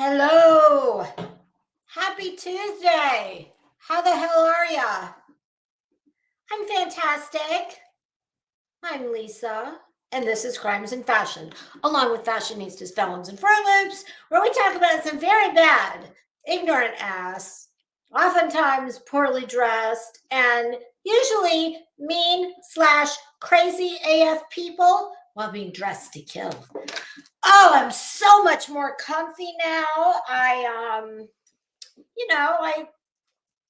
Hello. Happy Tuesday. How the hell are ya? I'm fantastic. I'm Lisa, and this is Crimes and Fashion, along with Fashionistas, Felons, and Fruit Loops, where we talk about some very bad, ignorant ass, oftentimes poorly dressed, and usually mean/crazy AF people while being dressed to kill. Oh, I'm so much more comfy now. I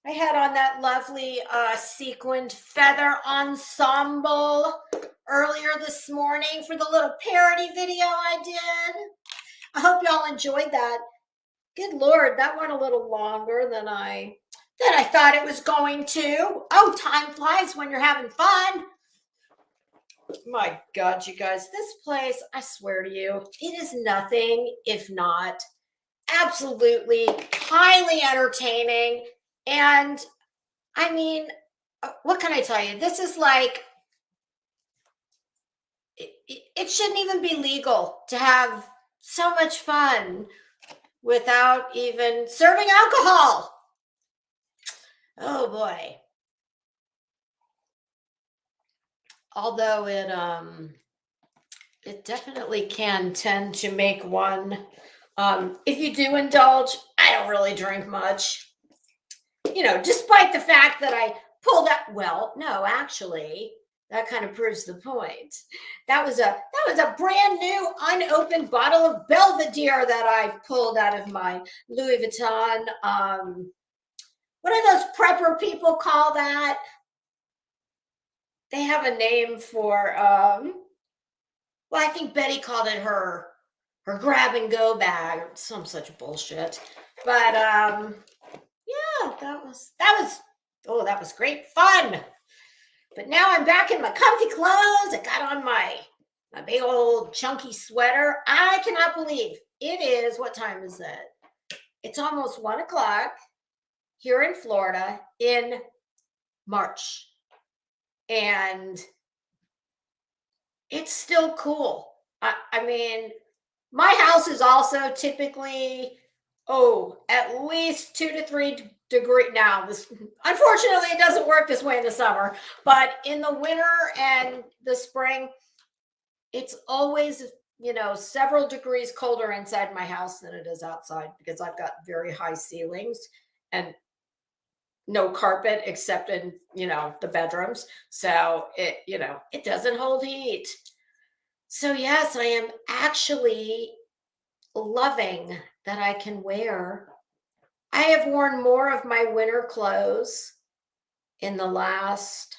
had on that lovely sequined feather ensemble earlier this morning for the little parody video I did. I hope y'all enjoyed that. Good Lord, that went a little longer than I thought it was going to. Oh, time flies when you're having fun. My God, you guys, this place, I swear to you, it is nothing if not absolutely highly entertaining. And I mean, what can I tell you? This is like, it shouldn't even be legal to have so much fun without even serving alcohol. Oh boy. Although it definitely can tend to make one, if you do indulge. I don't really drink much, despite the fact that I pulled out. Well, no, actually, that kind of proves the point. That was a brand new unopened bottle of Belvedere that I pulled out of my Louis Vuitton. What do those prepper people call that? They have a name for well, I think Betty called it her grab and go bag or some such bullshit. But yeah, that was great fun. But now I'm back in my comfy clothes. I got on my big old chunky sweater. I cannot believe it is. What time is it? It's almost 1 o'clock here in Florida in March. And it's still cool. I mean, my house is also typically, at least 2 to 3 degrees. Now, unfortunately, it doesn't work this way in the summer, but in the winter and the spring, it's always, several degrees colder inside my house than it is outside because I've got very high ceilings and no carpet except in, the bedrooms. So it doesn't hold heat. So yes, I am actually loving that I can wear. I have worn more of my winter clothes in the last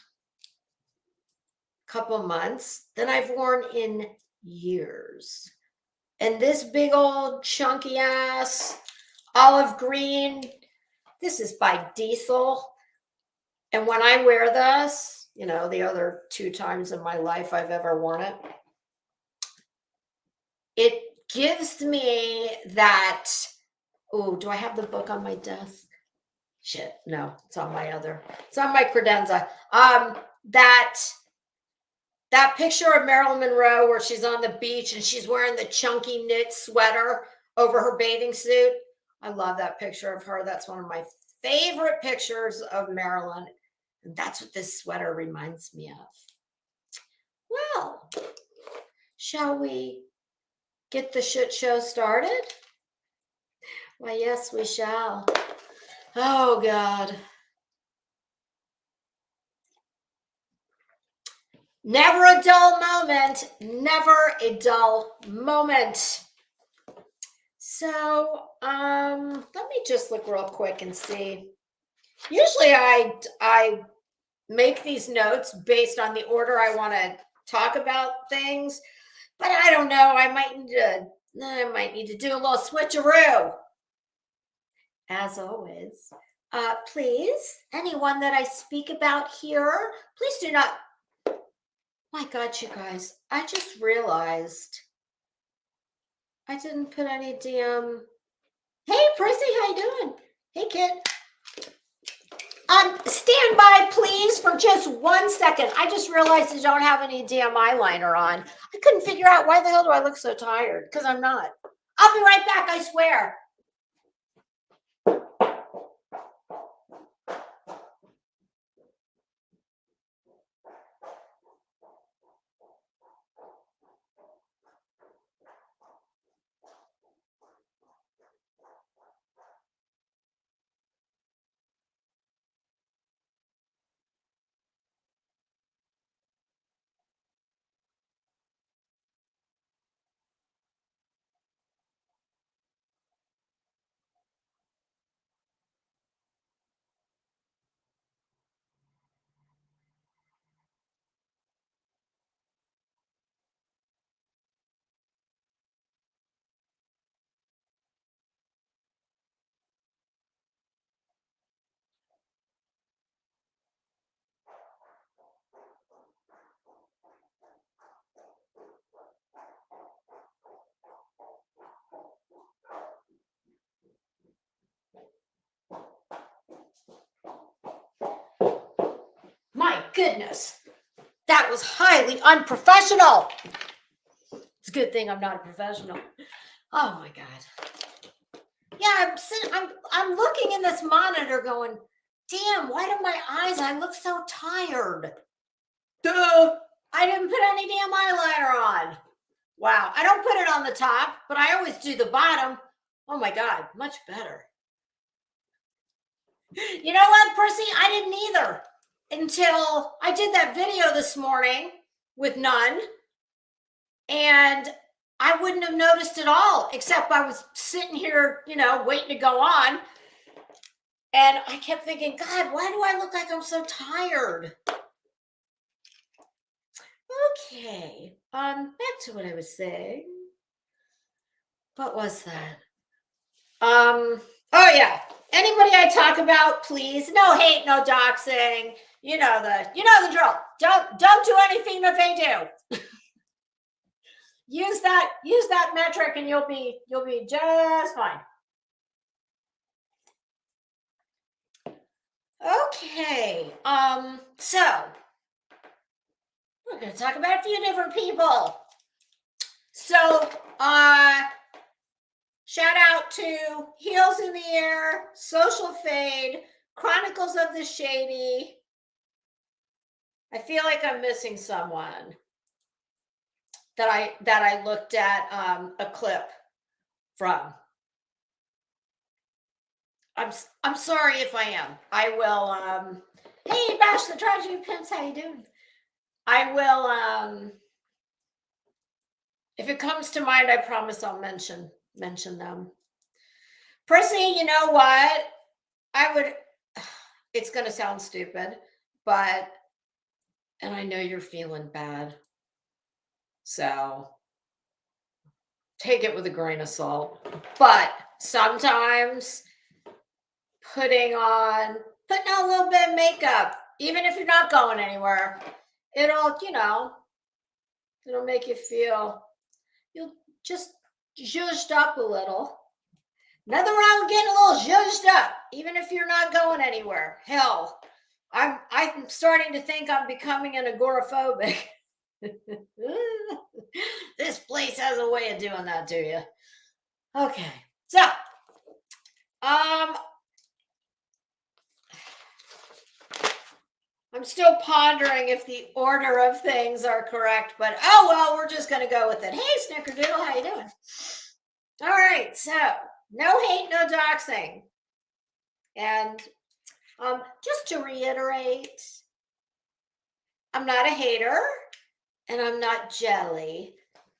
couple months than I've worn in years. And this big old chunky ass olive green, this is by Diesel. And when I wear this, the other 2 times in my life I've ever worn it, it gives me that. Oh, do I have the book on my desk? Shit, no, it's on my credenza. That picture of Marilyn Monroe where she's on the beach and she's wearing the chunky knit sweater over her bathing suit. I love that picture of her. That's one of my favorite pictures of Marilyn. And that's what this sweater reminds me of. Well, shall we get the shit show started? Why, yes, we shall. Oh, God. Never a dull moment. Never a dull moment. So, let me just look real quick and see. Usually I make these notes based on the order I want to talk about things, but I don't know. I might need to do a little switcheroo. As always, please, anyone that I speak about here, please do not. My God, you guys, I just realized I didn't put any damn. Hey, Prissy, how you doing? Hey, kid. Stand by, please, for just 1 second. I just realized I don't have any damn eyeliner on. I couldn't figure out why the hell do I look so tired? Because I'm not. I'll be right back, I swear. goodness. That was highly unprofessional. It's a good thing I'm not a professional. Oh my God. Yeah, I'm looking in this monitor going, damn, why do my eyes, I look so tired. Duh. I didn't put any damn eyeliner on. Wow. I don't put it on the top, but I always do the bottom. Oh my God, much better. You know what, Percy? I didn't either until I did that video this morning with none. And I wouldn't have noticed at all, except I was sitting here, waiting to go on. And I kept thinking, God, why do I look like I'm so tired? Okay, back to what I was saying. What was that? Oh yeah. Anybody I talk about, please, no hate, no doxing. You know the drill. Don't do anything that they do. use that metric and you'll be just fine. Okay. So we're going to talk about a few different people. So, shout out to Heels in the Air, Social Fade, Chronicles of the Shady. I feel like I'm missing someone that I looked at a clip from. I'm sorry if I am. I will hey Bash the Tragedy Pimps, how you doing? I will if it comes to mind, I promise I'll mention them. Percy, you know what? It's gonna sound stupid, but and I know you're feeling bad. So take it with a grain of salt. But sometimes putting on a little bit of makeup, even if you're not going anywhere, it'll make you feel, you'll just zhuzhed up a little. Nothing wrong with getting a little zhuzhed up, even if you're not going anywhere. Hell, I'm starting to think I'm becoming an agoraphobic. This place has a way of doing that to you. Okay, so I'm still pondering if the order of things are correct, but oh well, we're just going to go with it. Hey, Snickerdoodle, how you doing? All right, so no hate, no doxing. And just to reiterate, I'm not a hater and I'm not jelly.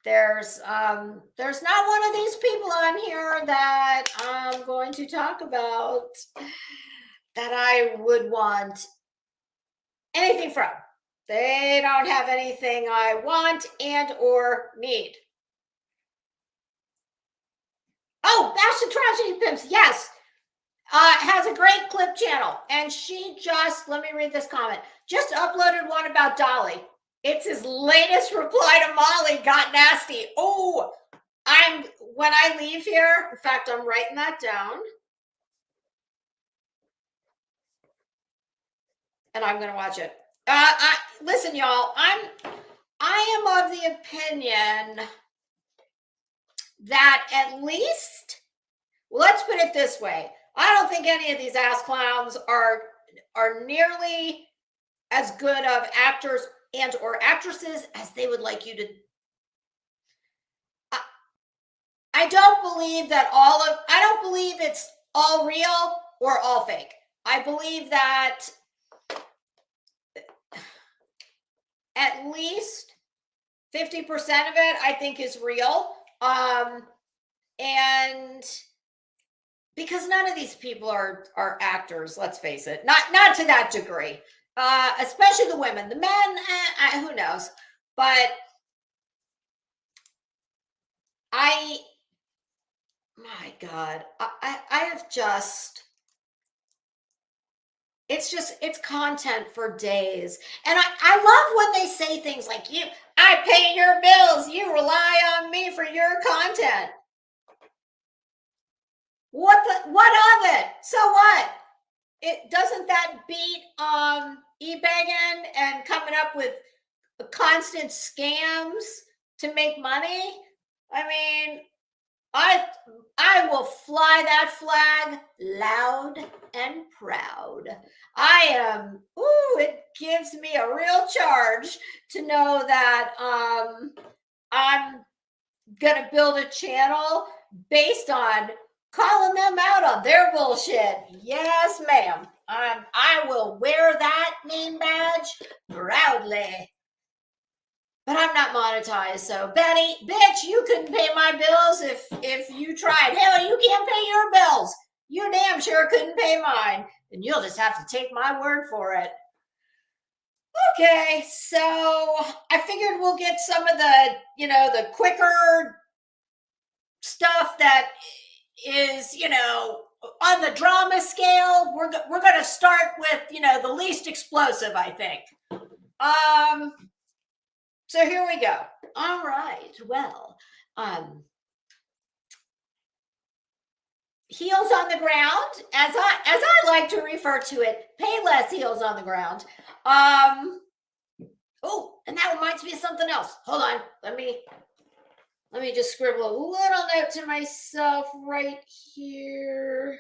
There's not one of these people on here that I'm going to talk about that I would want anything from. They don't have anything I want and or need. Oh, Bash the Tragedy Pimps, yes. Has a great clip channel. And she just, let me read this comment, just uploaded one about Dolly. It's his latest reply to Molly, got nasty. Oh, when I leave here, in fact, I'm writing that down. And I'm going to watch it. Listen, y'all, I am of the opinion that at least, let's put it this way. I don't think any of these ass clowns are nearly as good of actors and or actresses as they would like you to. I don't believe it's all real or all fake. I believe that at least 50% of it I think is real. And because none of these people are actors, let's face it, not to that degree, especially the women. The men, who knows? But my God, I have just, it's content for days. And I love when they say things like, I pay your bills, you rely on me for your content. What of it? So what? it doesn't that beat e-begging and coming up with constant scams to make money? I mean, I I will fly that flag loud and proud. I am, ooh, it gives me a real charge to know that I'm gonna build a channel based on calling them out on their bullshit. Yes, ma'am. I will wear that name badge proudly. But I'm not monetized, so Betty, bitch, you couldn't pay my bills if you tried. Hell, you can't pay your bills. You damn sure couldn't pay mine, and you'll just have to take my word for it. Okay, so I figured we'll get some of the, the quicker stuff that is, on the drama scale. We're going to start with, the least explosive, I think. So here we go. All right. Well, heels on the ground, as I like to refer to it, pay less heels on the ground. Oh, and that reminds me of something else. Hold on. Let me just scribble a little note to myself right here.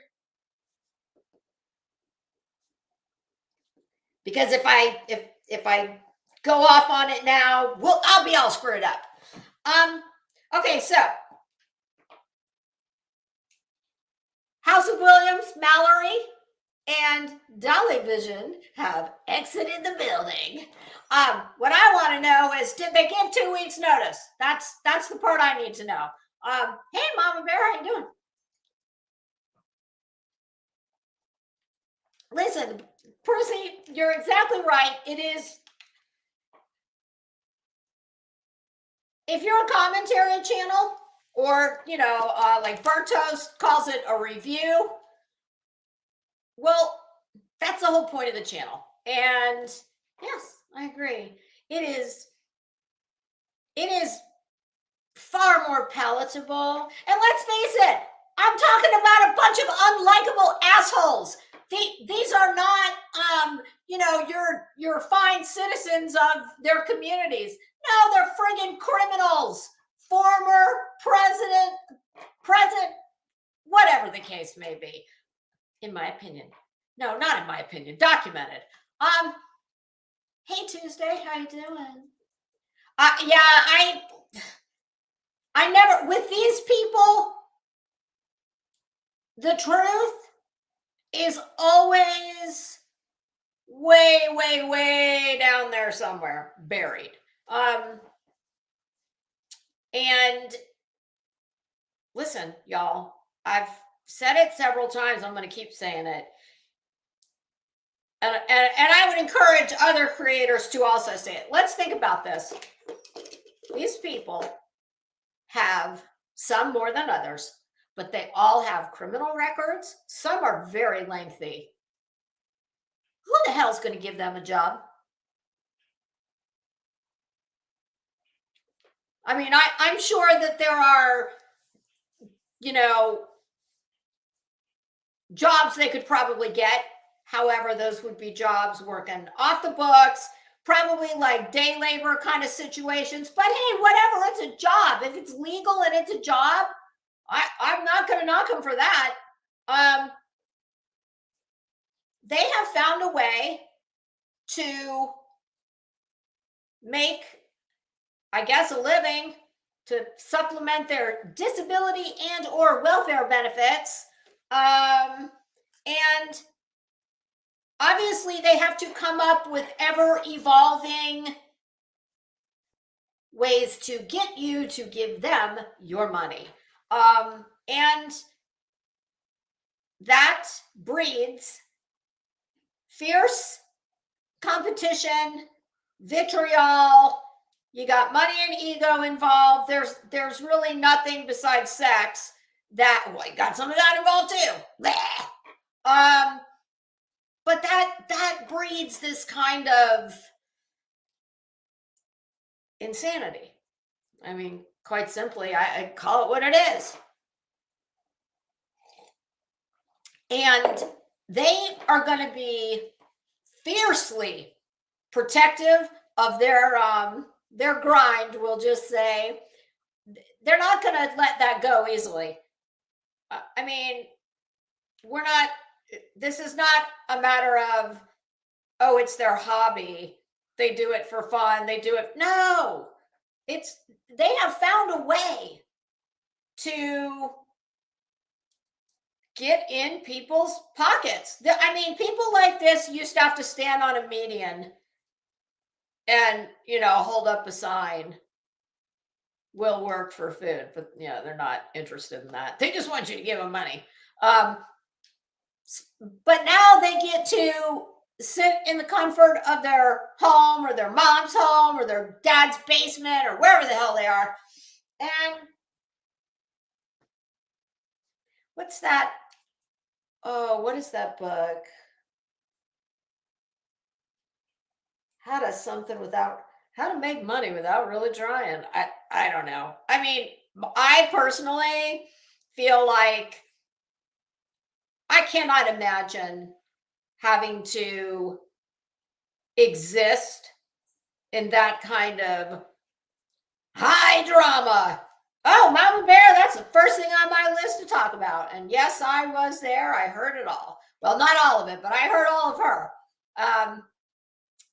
Because if I go off on it now, I'll be all screwed up. Okay, so House of Williams, Mallory, and Dolly Vision have exited the building. What I want to know is, did they give 2 weeks notice? That's the part I need to know. Hey, Mama Bear, how you doing? Listen, Percy, you're exactly right. It is. If you're a commentary channel, or like Bertos calls it a review, well, that's the whole point of the channel. And yes, I agree. It is far more palatable. And let's face it, I'm talking about a bunch of unlikable assholes. These are not your fine citizens of their communities. No, they're friggin' criminals. Former president, present, whatever the case may be, in my opinion. No, not in my opinion. Documented. Hey Tuesday, how you doing? Yeah, I never, with these people, the truth is always way, way, way down there somewhere, buried. And listen, y'all, I've said it several times. I'm going to keep saying it. And I would encourage other creators to also say it. Let's think about this. These people have, some more than others, but they all have criminal records. Some are very lengthy. Who the hell is going to give them a job? I mean, I'm sure that there are, jobs they could probably get. However, those would be jobs working off the books, probably like day labor kind of situations. But hey, whatever, it's a job. If it's legal and it's a job, I'm not going to knock them for that. They have found a way to make, I guess, a living to supplement their disability and or welfare benefits. And obviously they have to come up with ever evolving ways to get you to give them your money. And that breeds fierce competition, vitriol. You got money and ego involved. There's really nothing besides sex that, well, you got some of that involved too. But that breeds this kind of insanity. I mean, quite simply, I call it what it is. And they are going to be fiercely protective of their grind. We'll just say they're not going to let that go easily. I mean, we're not. This is not a matter of, oh, it's their hobby. They do it for fun. They do it. No, it's they have found a way to get in people's pockets. I mean, people like this used to have to stand on a median and, hold up a sign, will work for food, but they're not interested in that. They just want you to give them money. But now they get to sit in the comfort of their home or their mom's home or their dad's basement or wherever the hell they are. And what's that? Oh, what is that book? How to make money without really trying. I don't know. I mean, I personally feel like I cannot imagine having to exist in that kind of high drama. Oh, Mama Bear, that's the first thing on my list to talk about. And yes, I was there. I heard it all. Well, not all of it, but I heard all of her.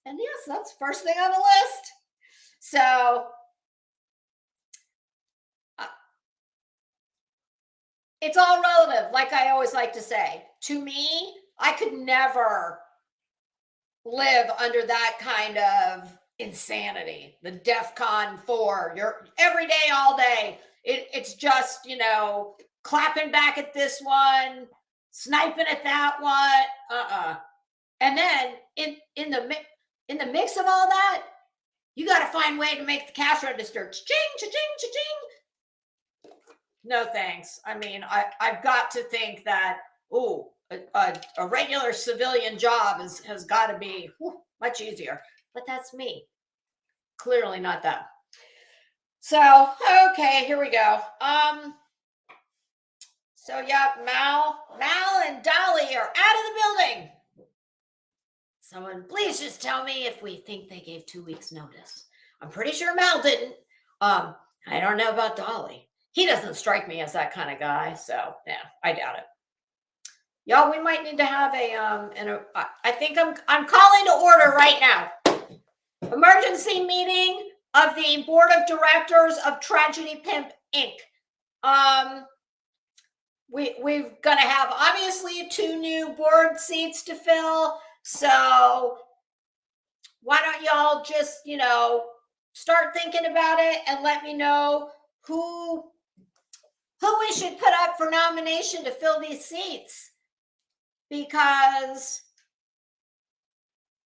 And yes, that's the first thing on the list. So it's all relative, like I always like to say. To me, I could never live under that kind of insanity. The DEFCON 4, you're every day, all day. It's just, clapping back at this one, sniping at that one. And then in the mix of all that, you got to find a way to make the cash register. Cha-ching, cha-ching, cha-ching. No thanks. I mean, I've got to think that, a regular civilian job has got to be much easier. But that's me. Clearly not that. So, okay, here we go. So yeah, Mal and Dolly are out of the building. Someone, please just tell me if we think they gave 2 weeks notice. I'm pretty sure Mal didn't. I don't know about Dolly. He doesn't strike me as that kind of guy. So yeah, I doubt it. Y'all, we might need to have I think I'm calling to order right now. Emergency meeting of the board of directors of Tragedy Pimp Inc. We're gonna have obviously 2 new board seats to fill. So why don't y'all just, start thinking about it and let me know who we should put up for nomination to fill these seats, because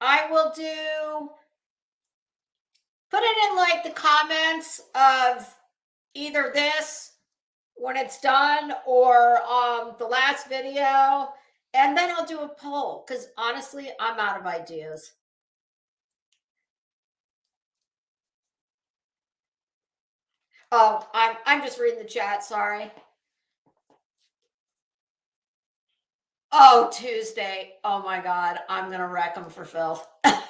I will put it in like the comments of either this when it's done or the last video, and then I'll do a poll, because honestly, I'm out of ideas. Oh, I'm just reading the chat, sorry. Oh, Tuesday. Oh my God, I'm gonna wreck them for filth. Okay,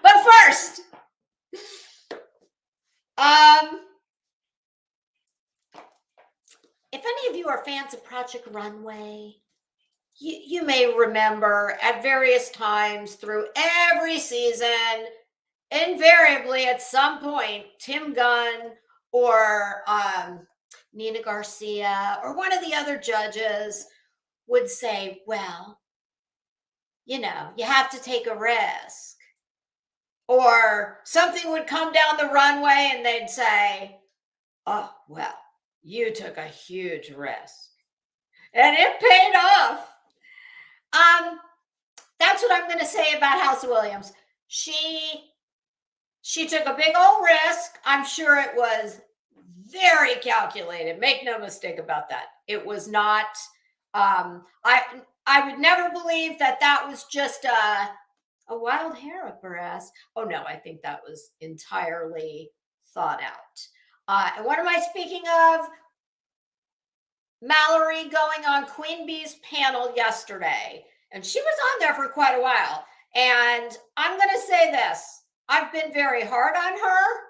but first, if any of you are fans of Project Runway, you may remember at various times through every season, invariably at some point, Tim Gunn or Nina Garcia or one of the other judges would say, well, you have to take a risk. Or something would come down the runway and they'd say, oh, well, you took a huge risk. And it paid off. That's what I'm going to say about House of Williams. She took a big old risk. I'm sure it was very calculated. Make no mistake about that. It was not. I would never believe that was just a wild hair up her ass. Oh no, I think that was entirely thought out. And what am I speaking of? Mallory going on Queen Bee's panel yesterday, and she was on there for quite a while. And I'm going to say this, I've been very hard on her.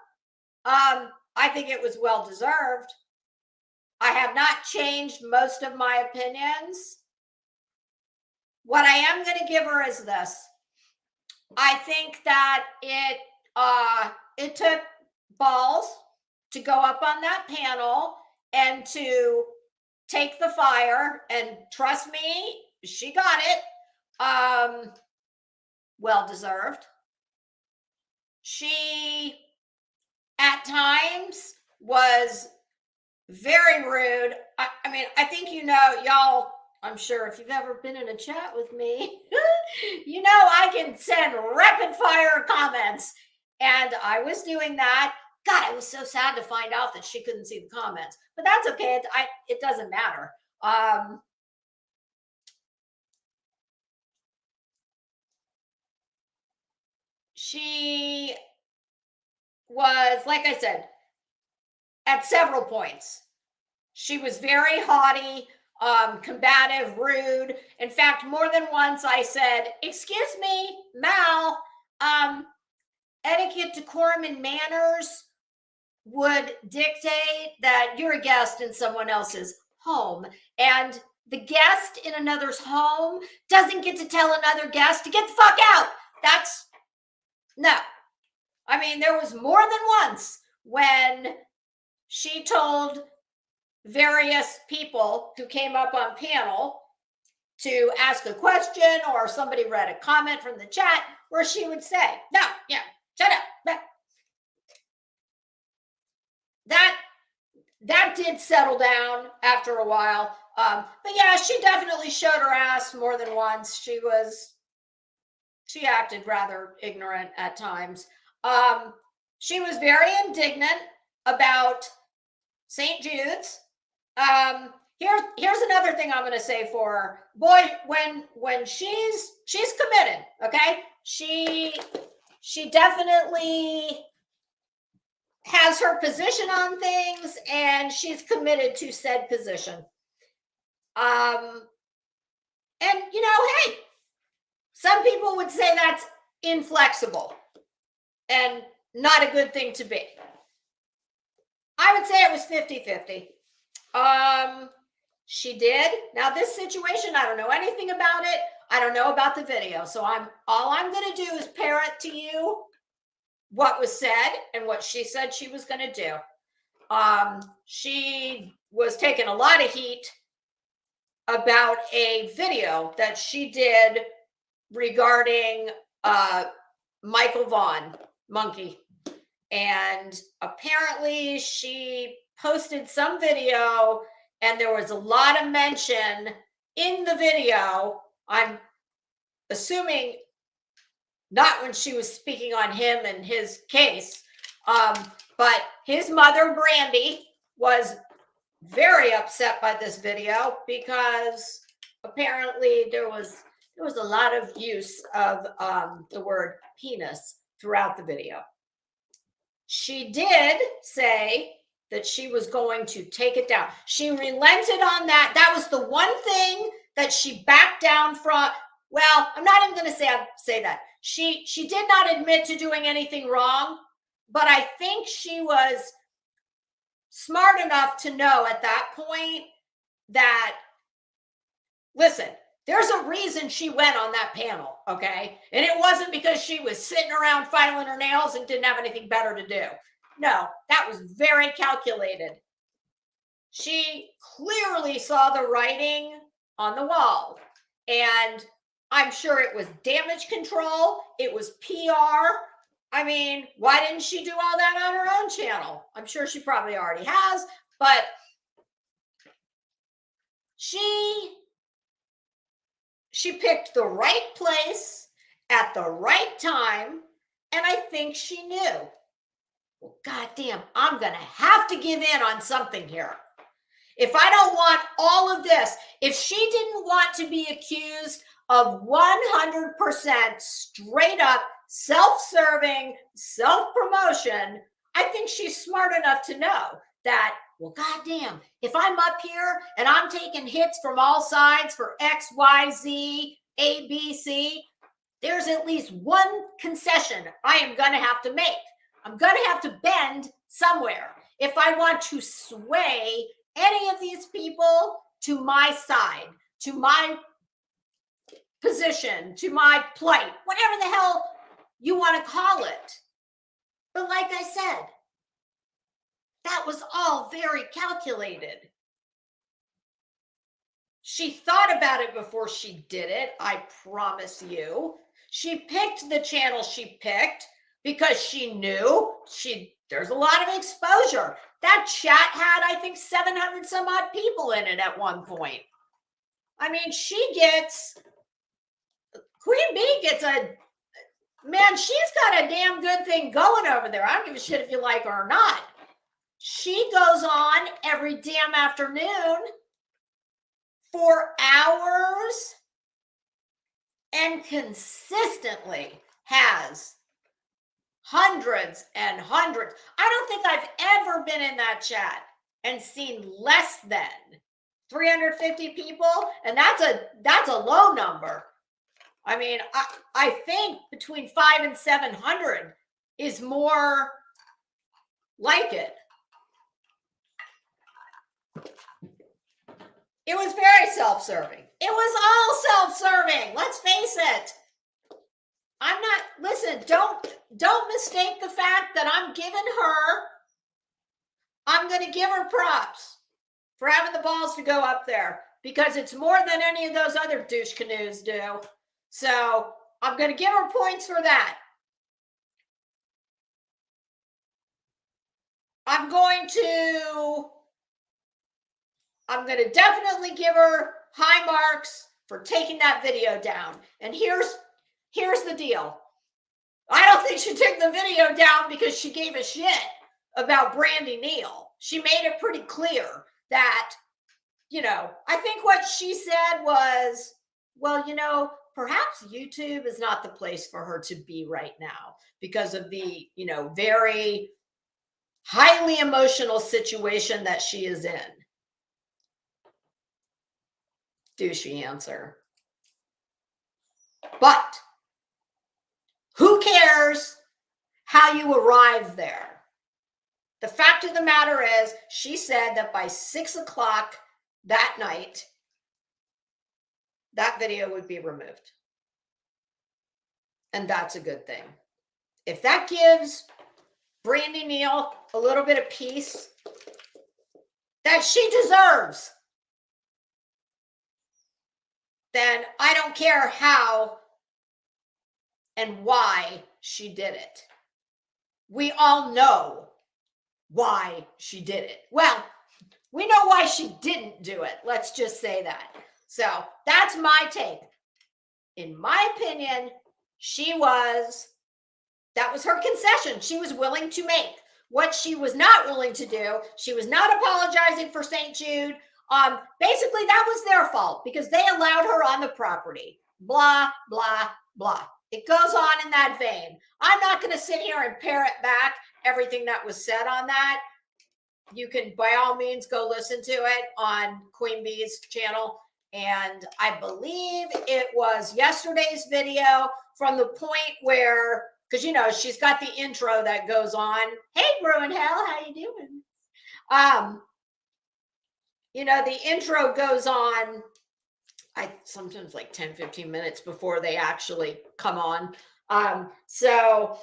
I think it was well deserved. I have not changed most of my opinions. What I am going to give her is this. I think that it took balls to go up on that panel and to take the fire, and trust me, she got it. Well deserved. She at times was very rude. I mean, I think y'all, I'm sure if you've ever been in a chat with me, I can send rapid fire comments. And I was doing that. God, I was so sad to find out that she couldn't see the comments, but that's okay. It doesn't matter. She was, like I said, at several points, she was very haughty, combative, rude. In fact, more than once I said, "Excuse me, Mal, etiquette, decorum, and manners would dictate that you're a guest in someone else's home, and the guest in another's home doesn't get to tell another guest to get the fuck out." No. I mean, there was more than once when she told various people who came up on panel to ask a question, or somebody read a comment from the chat, where she would say, "No, yeah, shut up." That did settle down after a while. But yeah, she definitely showed her ass more than once. She acted rather ignorant at times. She was very indignant about St. Jude's. Here's another thing I'm going to say for her. Boy, when she's committed, okay? She definitely has her position on things, and she's committed to said position. And hey, some people would say that's inflexible and not a good thing to be. I would say it was 50-50. She did. Now, this situation, I don't know anything about it. I don't know about the video. So all I'm going to do is parrot to you what was said and what she said she was going to do. She was taking a lot of heat about a video that she did regarding Michael Vaughn, Monkey. And apparently she posted some video, and there was a lot of mention in the video. I'm assuming not when she was speaking on him and his case, but his mother, Brandy, was very upset by this video because apparently there was a lot of use of the word penis throughout the video. She did say that she was going to take it down. She relented on that. That was the one thing that she backed down from. Well, I'm not even going to say that. She did not admit to doing anything wrong, but I think she was smart enough to know at that point that, listen, there's a reason she went on that panel, okay? And it wasn't because she was sitting around filing her nails and didn't have anything better to do. No, that was very calculated. She clearly saw the writing on the wall, and I'm sure it was damage control. It was PR. I mean, why didn't she do all that on her own channel? I'm sure she probably already has, but she picked the right place at the right time, and I think she knew, well, goddamn, I'm going to have to give in on something here. If I don't want all of this, if she didn't want to be accused of 100% straight up self-serving, self-promotion, I think she's smart enough to know that, well, goddamn, if I'm up here and I'm taking hits from all sides for X, Y, Z, A, B, C, there's at least one concession I am going to have to make. I'm going to have to bend somewhere if I want to sway any of these people to my side, to my position, to my plight, whatever the hell you want to call it. But like I said, that was all very calculated. She thought about it before she did it, I promise you. She picked the channel she picked because she knew there's a lot of exposure. That chat had, I think, 700 some odd people in it at one point. I mean, Queen Bee gets man, she's got a damn good thing going over there. I don't give a shit if you like her or not. She goes on every damn afternoon for hours and consistently has hundreds and hundreds. I don't think I've ever been in that chat and seen less than 350 people, and that's a low number. I mean, I think between 500 and 700 is more like it. It was very self-serving. It was all self-serving. Let's face it. Listen, don't mistake the fact that I'm going to give her props for having the balls to go up there, because it's more than any of those other douche canoes do. So I'm going to give her points for that. I'm going to definitely give her high marks for taking that video down. And here's the deal. I don't think she took the video down because she gave a shit about Brandy Neal. She made it pretty clear that, I think what she said was, well, perhaps YouTube is not the place for her to be right now because of the, very highly emotional situation that she is in. Douchey answer. But who cares how you arrive there? The fact of the matter is, she said that by 6 o'clock that night, that video would be removed. And that's a good thing. If that gives Brandy Neal a little bit of peace that she deserves, then I don't care how and why she did it. We all know why she did it. Well, we know why she didn't do it. Let's just say that. So that's my take. In my opinion, that was her concession. She was willing to make. What she was not willing to do, she was not apologizing for St. Jude. Basically, that was their fault because they allowed her on the property. Blah, blah, blah. It goes on in that vein. I'm not going to sit here and parrot back everything that was said on that. You can, by all means, go listen to it on Queen Bee's channel. And I believe it was yesterday's video from the point where, because, she's got the intro that goes on. Hey, Bruin Hell, how you doing? The intro goes on, sometimes like 10, 15 minutes before they actually come on. So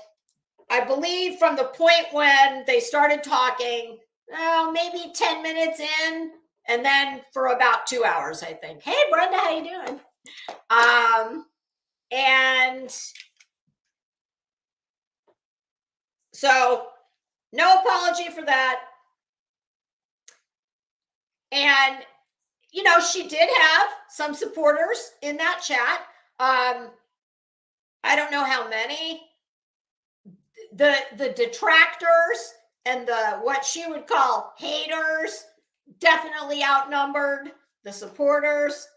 I believe from the point when they started talking, maybe 10 minutes in, and then for about 2 hours, I think. Hey, Brenda, how you doing? And so no apology for that. And, she did have some supporters in that chat. I don't know how many. The detractors and what she would call haters definitely outnumbered the supporters.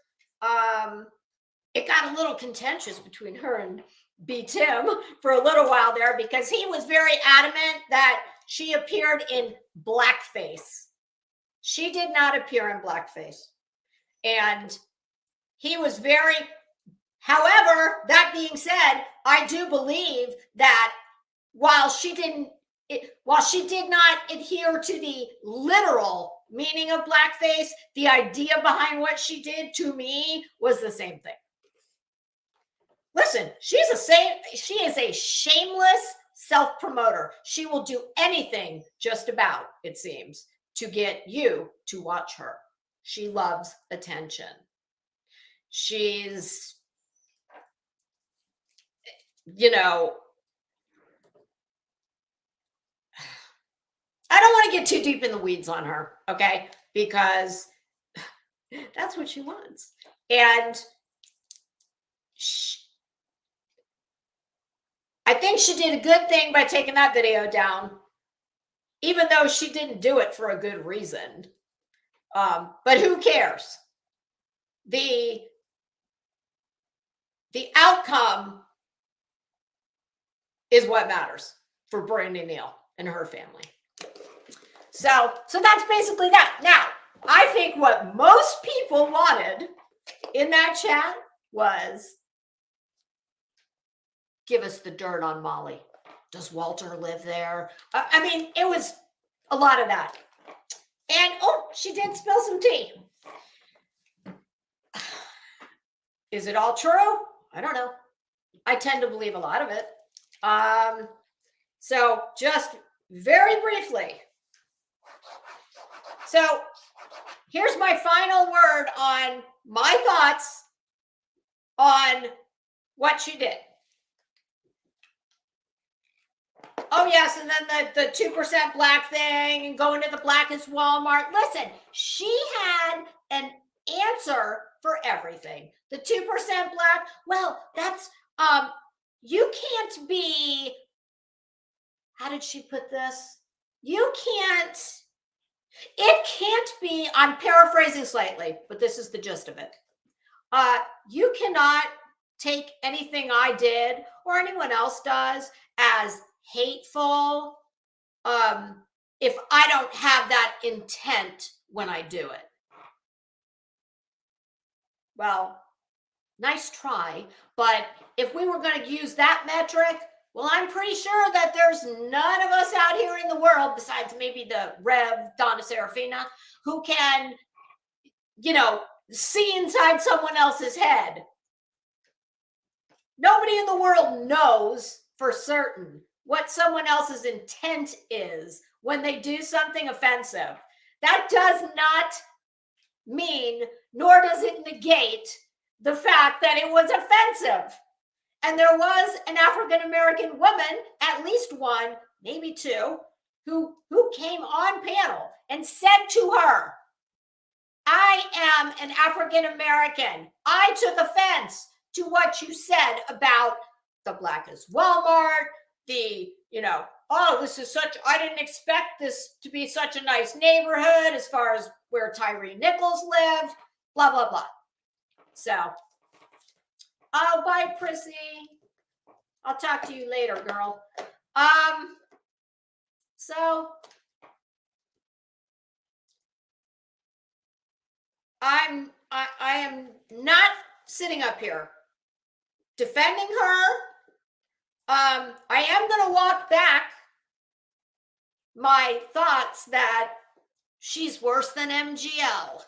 It got a little contentious between her and B. Tim for a little while there because he was very adamant that she appeared in blackface. She did not appear in blackface. And he was very, however, that being said, I do believe that while she did not adhere to the literal meaning of blackface, the idea behind what she did to me was the same thing. Listen, she is a shameless self-promoter. She will do anything, just about, it seems, to get you to watch her. She loves attention. She's, you know, I don't want to get too deep in the weeds on her, okay? Because that's what she wants. And I think she did a good thing by taking that video down, even though she didn't do it for a good reason. But who cares? The outcome is what matters for Brandy Neal and her family. So that's basically that. Now, I think what most people wanted in that chat was, give us the dirt on Molly. Does Walter live there? I mean, it was a lot of that. And, oh, she did spill some tea. Is it all true? I don't know. I tend to believe a lot of it. So just very briefly. So here's my final word on my thoughts on what she did. Oh, yes, and then the 2% black thing and going to the blackest Walmart. Listen, she had an answer for everything. The 2% black, well, that's, you can't be, how did she put this? It can't be, I'm paraphrasing slightly, but this is the gist of it. You cannot take anything I did or anyone else does as hateful if I don't have that intent when I do it. Well, nice try, but if we were going to use that metric, well, I'm pretty sure that there's none of us out here in the world, besides maybe the Rev Donna Serafina, who can, see inside someone else's head. Nobody in the world knows for certain what someone else's intent is when they do something offensive. That does not mean, nor does it negate the fact that it was offensive. And there was an African-American woman, at least one, maybe two, who came on panel and said to her, I am an African-American. I took offense to what you said about the blackest Walmart, this is I didn't expect this to be such a nice neighborhood as far as where Tyree Nichols lived, blah, blah, blah. So, oh, bye, Prissy. I'll talk to you later, girl. So I am not sitting up here defending her. I am going to walk back my thoughts that she's worse than MGL.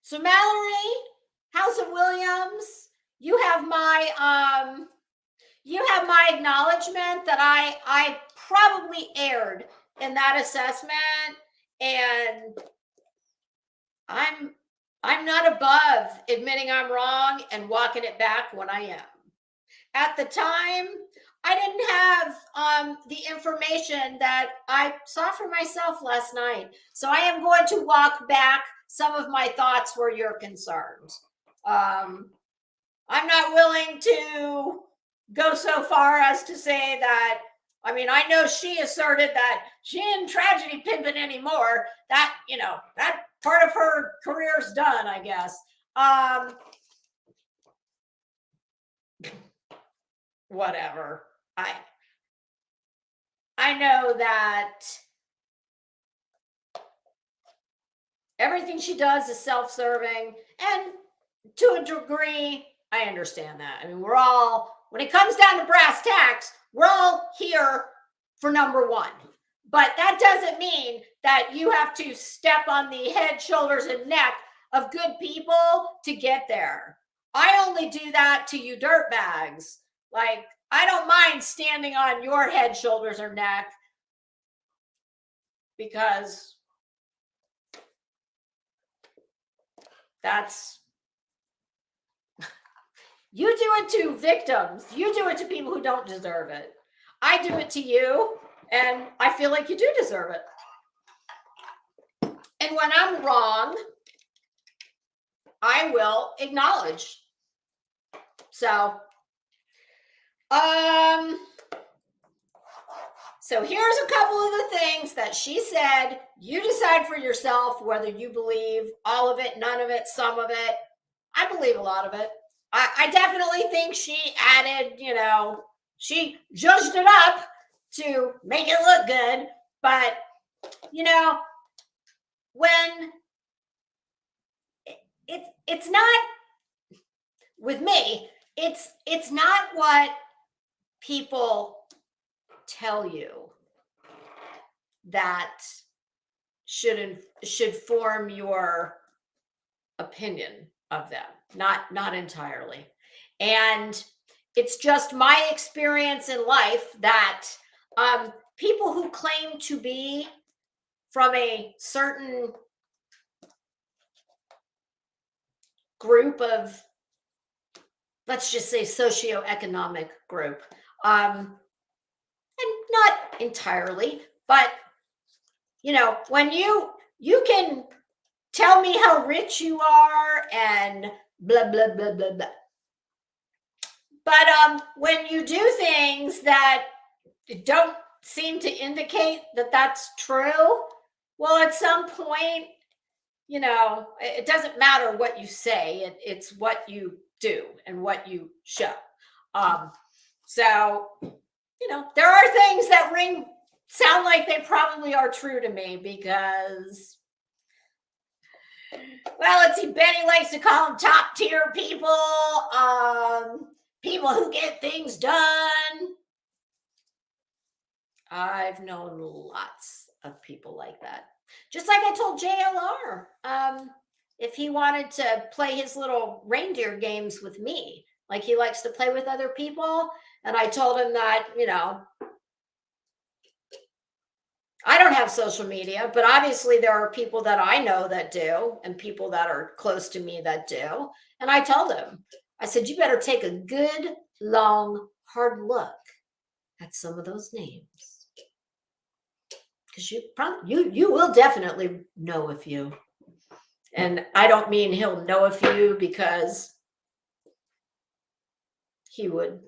So Mallory, House of Williams, you have my acknowledgement that I probably erred in that assessment, and I'm not above admitting I'm wrong and walking it back when I am. At the time, I didn't have the information that I saw for myself last night. So I am going to walk back some of my thoughts where you're concerned. I'm not willing to go so far as to say that, I know she asserted that she ain't tragedy pimping anymore. That, that part of her career's done, I guess. Whatever. I know that everything she does is self-serving, and to a degree, I understand that. I mean, we're all, when it comes down to brass tacks, we're all here for number one. But that doesn't mean that you have to step on the head, shoulders, and neck of good people to get there. I only do that to you dirtbags. Like, I don't mind standing on your head, shoulders, or neck because that's, you do it to victims. You do it to people who don't deserve it. I do it to you, and I feel like you do deserve it. And when I'm wrong, I will acknowledge. So here's a couple of the things that she said. You decide for yourself whether you believe all of it, none of it, some of it. I believe a lot of it. I definitely think she added, she judged it up to make it look good. But, when it's not, with me, it's not what people tell you that should form your opinion of them. Not entirely. And it's just my experience in life that people who claim to be from a certain group of, let's just say, socioeconomic group, and not entirely, but when you can tell me how rich you are and blah blah blah blah blah, but when you do things that don't seem to indicate that that's true, well, at some point, it doesn't matter what you say. It's what you do and what you show. So there are things that sound like they probably are true to me because, well, let's see, Benny likes to call them top tier people, people who get things done. I've known lots of people like that. Just like I told JLR, if he wanted to play his little reindeer games with me, like he likes to play with other people, and I told him that, I don't have social media, but obviously there are people that I know that do, and people that are close to me that do. And I told him, I said, you better take a good, long, hard look at some of those names. Because you will definitely know a few. And I don't mean he'll know a few because he would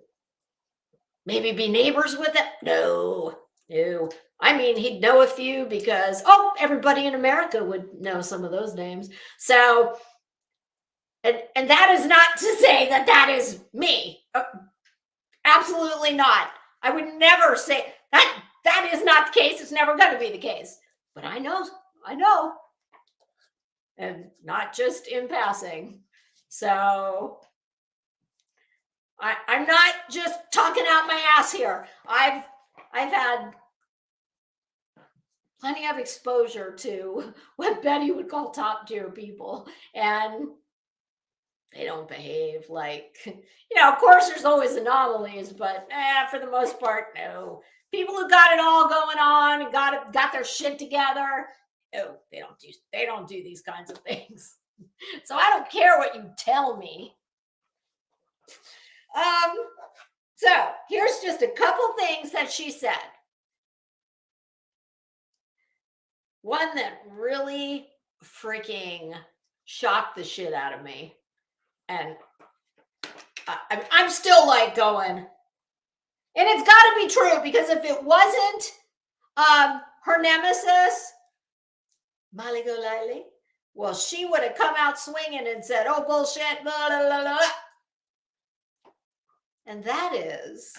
maybe be neighbors with it. No. I mean, he'd know a few because, everybody in America would know some of those names. So, and that is not to say that is me. Absolutely not. I would never say that. That is not the case. It's never going to be the case. But I know. And not just in passing. So I'm not just talking out my ass here. I've had plenty of exposure to what Betty would call top tier people, and they don't behave like, of course there's always anomalies, but for the most part, no. People who got it all going on and got their shit together, no, they don't do these kinds of things. So I don't care what you tell me. So here's just a couple things that she said. One that really freaking shocked the shit out of me. And I'm still like going, and it's got to be true, because if it wasn't her nemesis, Molly Golightly, well, she would have come out swinging and said, oh, bullshit, blah, blah, blah, blah. And that is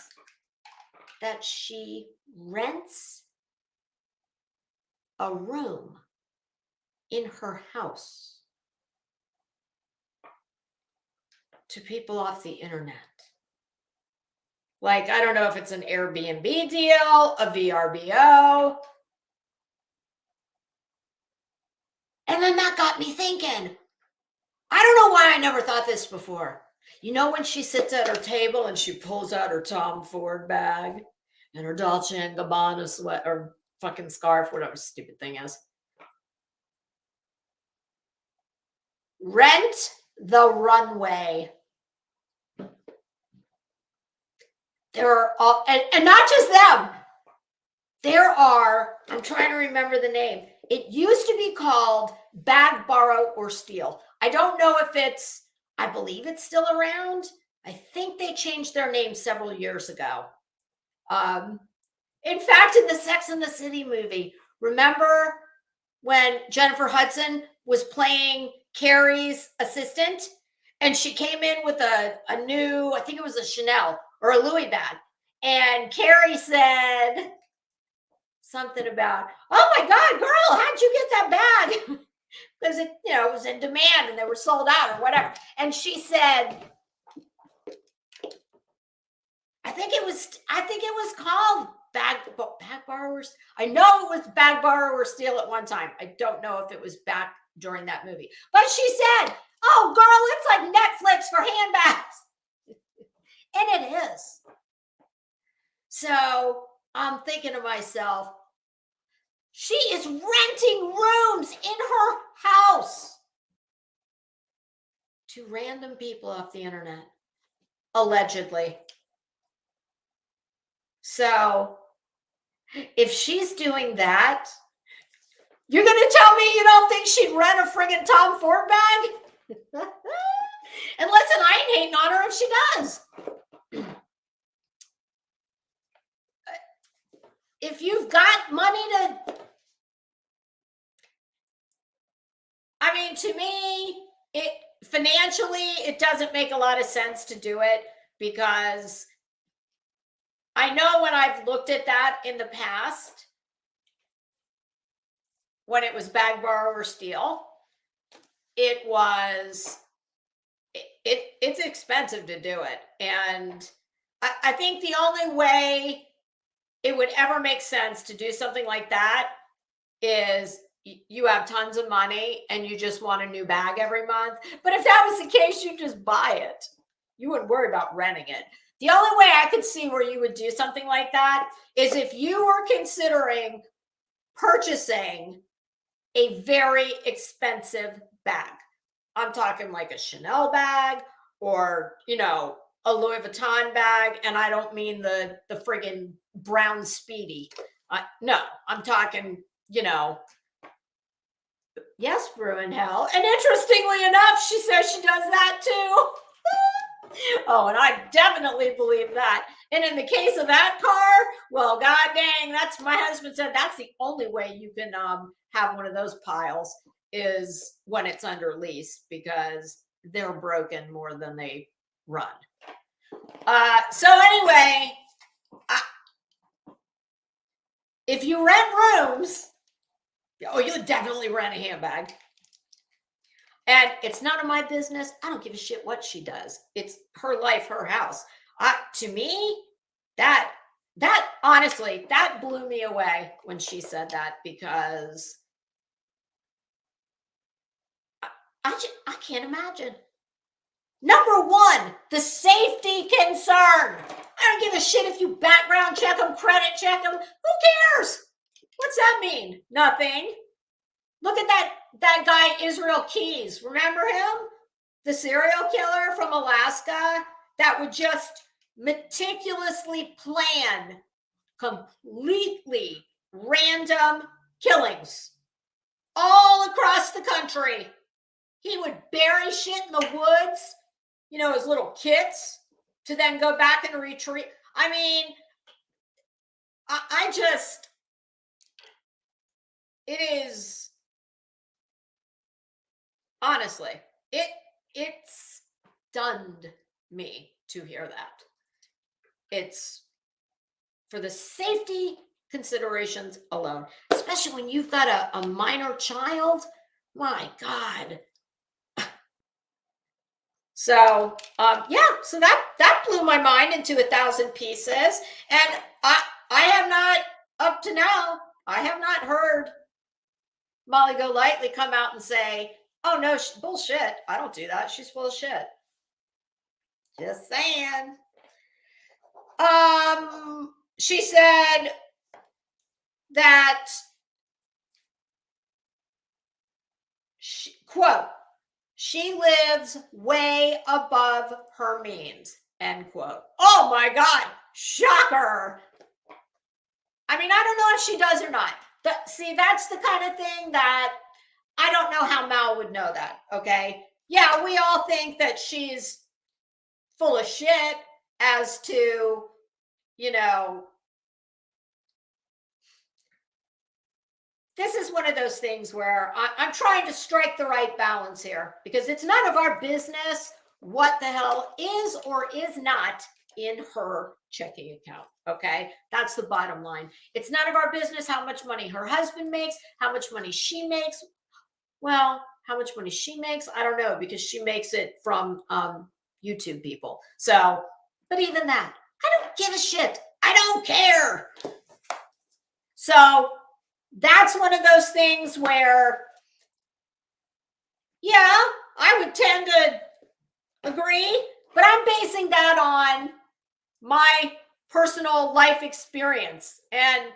that she rents a room in her house to people off the internet. Like, I don't know if it's an Airbnb deal, a VRBO. And then that got me thinking. I don't know why I never thought this before. You know, when she sits at her table and she pulls out her Tom Ford bag and her Dolce and Gabbana sweat or fucking scarf, whatever stupid thing is. Rent the runway. There are all, and not just them. There are, I'm trying to remember the name. It used to be called Bag, Borrow, or Steal. I don't know if it's, I believe it's still around. I think they changed their name several years ago. In fact, in the Sex and the City movie, remember when Jennifer Hudson was playing Carrie's assistant and she came in with a new, I think it was a Chanel or a Louis bag. And Carrie said something about, oh my God, girl, how'd you get that bag? Because it, you know, it was in demand and they were sold out or whatever. And she said, I think it was called bag borrowers. I know it was bag borrow or steal at one time. I don't know if it was back during that movie. But she said, oh girl, it's like Netflix for handbags. And it is. So I'm thinking to myself, she is renting rooms in her house to random people off the internet, allegedly. So if she's doing that, you're going to tell me you don't think she'd rent a friggin' Tom Ford bag? And listen, I ain't hating on her if she does. If you've got money to, I mean, to me, it financially, it doesn't make a lot of sense to do it because I know when I've looked at that in the past, when it was bag, borrow, or steal, it was, it's expensive to do it. And I think the only way it would ever make sense to do something like that is you have tons of money and you just want a new bag every month. But if that was the case, you just buy it. You wouldn't worry about renting it. The only way I could see where you would do something like that is if you were considering purchasing a very expensive bag. I'm talking like a Chanel bag or, you know, a Louis Vuitton bag. And I don't mean the friggin' brown Speedy. No, I'm talking, you know, yes, Bruin Hell. And interestingly enough, she says she does that too. Oh, and I definitely believe that. And in the case of that car, well, god dang, that's, my husband said that's the only way you can have one of those piles is when it's under lease because they're broken more than they run. So anyway, if you rent rooms, oh, you definitely rent a handbag. And it's none of my business. I don't give a shit what she does. It's her life, her house. To me, that honestly, that blew me away when she said that because I can't imagine. Number one, the safety concern. I don't give a shit if you background check them, credit check them. Who cares? What's that mean? Nothing. Look at that guy, Israel Keys. Remember him? The serial killer from Alaska that would just meticulously plan completely random killings all across the country. He would bury shit in the woods, you know, his little kits to then go back and retreat. I mean, I just, it is, honestly, it stunned me to hear that. It's for the safety considerations alone, especially when you've got a minor child. My God. So so that blew my mind into 1,000 pieces. And I have not, up to now, I have not heard Molly Golightly come out and say, "Oh no, bullshit. I don't do that. She's full of shit." Just saying. She said that quote, "She lives way above her means," end quote. Oh my God, shocker. I mean, I don't know if she does or not. See, that's the kind of thing that I don't know how Mal would know that. Okay. Yeah, we all think that she's full of shit as to, this is one of those things where I'm trying to strike the right balance here, because it's none of our business what the hell is or is not in her checking account. Okay. That's the bottom line. It's none of our business how much money her husband makes, how much money she makes. Well, how much money she makes, I don't know, because she makes it from YouTube people. So, but even that, I don't give a shit. I don't care. So that's one of those things where, yeah, I would tend to agree, but I'm basing that on my personal life experience. And,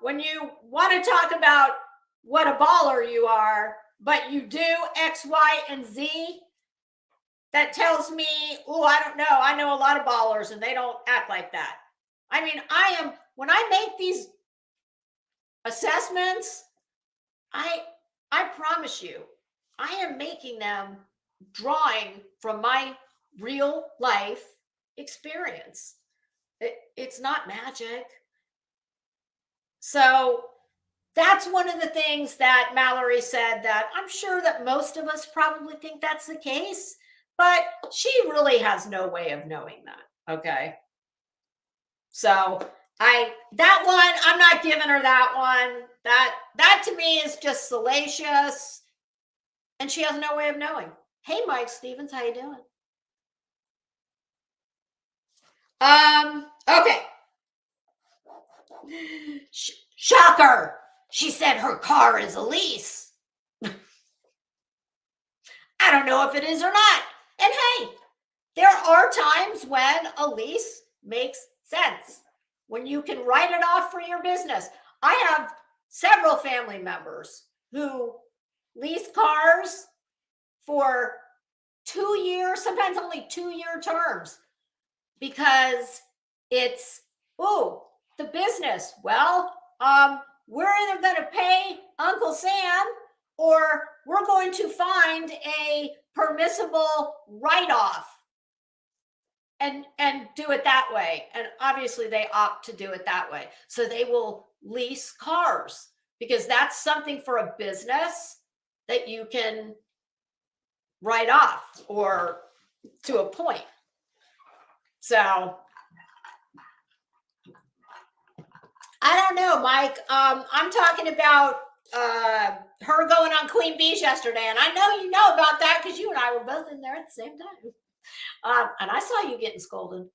when you want to talk about what a baller you are, but you do X, Y, and Z, that tells me, oh, I don't know. I know a lot of ballers and they don't act like that. I mean, when I make these assessments, I promise you, I am making them drawing from my real life experience. It's not magic. So that's one of the things that Mallory said, that I'm sure that most of us probably think that's the case, but she really has no way of knowing that. Okay. So that one, I'm not giving her that one. That to me is just salacious, and she has no way of knowing. Hey, Mike Stevens, how you doing? Okay. Shocker. She said her car is a lease. I don't know if it is or not. And hey, there are times when a lease makes sense, when you can write it off for your business. I have several family members who lease cars for 2 years, sometimes only 2-year terms, because it's, the business. Well, we're either going to pay Uncle Sam, or we're going to find a permissible write-off and do it that way. And obviously they opt to do it that way. So they will lease cars, because that's something for a business that you can write off, or to a point. So I don't know, Mike. I'm talking about her going on Queen Bee's yesterday, and I know you know about that because you and I were both in there at the same time. And I saw you getting scolded.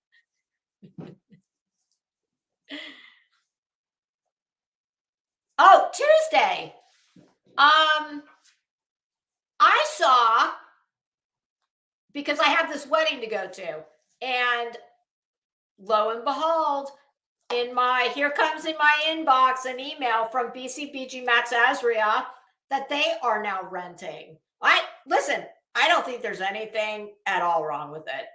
Oh, Tuesday. I saw, because I have this wedding to go to, and lo and behold, here comes in my inbox an email from BCBG Max Azria that they are now renting. Listen, I don't think there's anything at all wrong with it.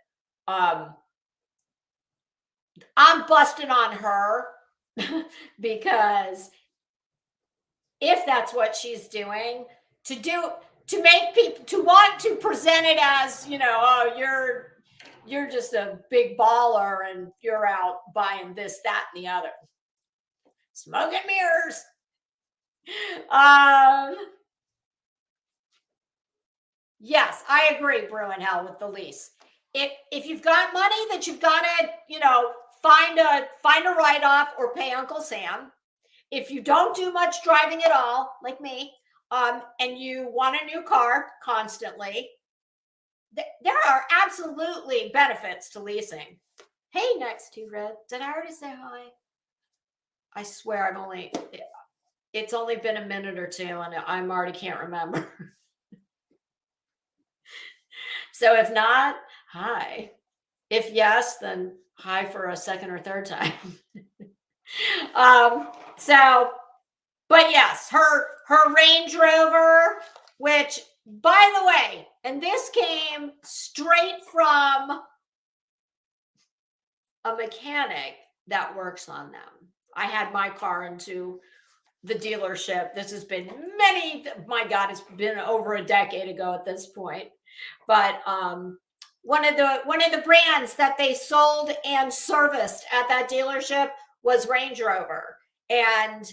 I'm busting on her because if that's what she's doing, to make people to want to present it as, oh, you're just a big baller and you're out buying this, that, and the other. Smoke and mirrors. Yes, I agree, Bruin Hell, with the lease. If you've got money that you've got to, find a write-off or pay Uncle Sam. If you don't do much driving at all, like me, and you want a new car constantly, there are absolutely benefits to leasing. Hey, next to Red. Did I already say hi? I swear it's only been a minute or two and I'm already can't remember. So if not, hi. If yes, then hi for a second or third time. So, but yes, her Range Rover, which by the way, and this came straight from a mechanic that works on them. I had my car into the dealership. This has been my God, it's been over a decade ago at this point. But one of the brands that they sold and serviced at that dealership was Range Rover. And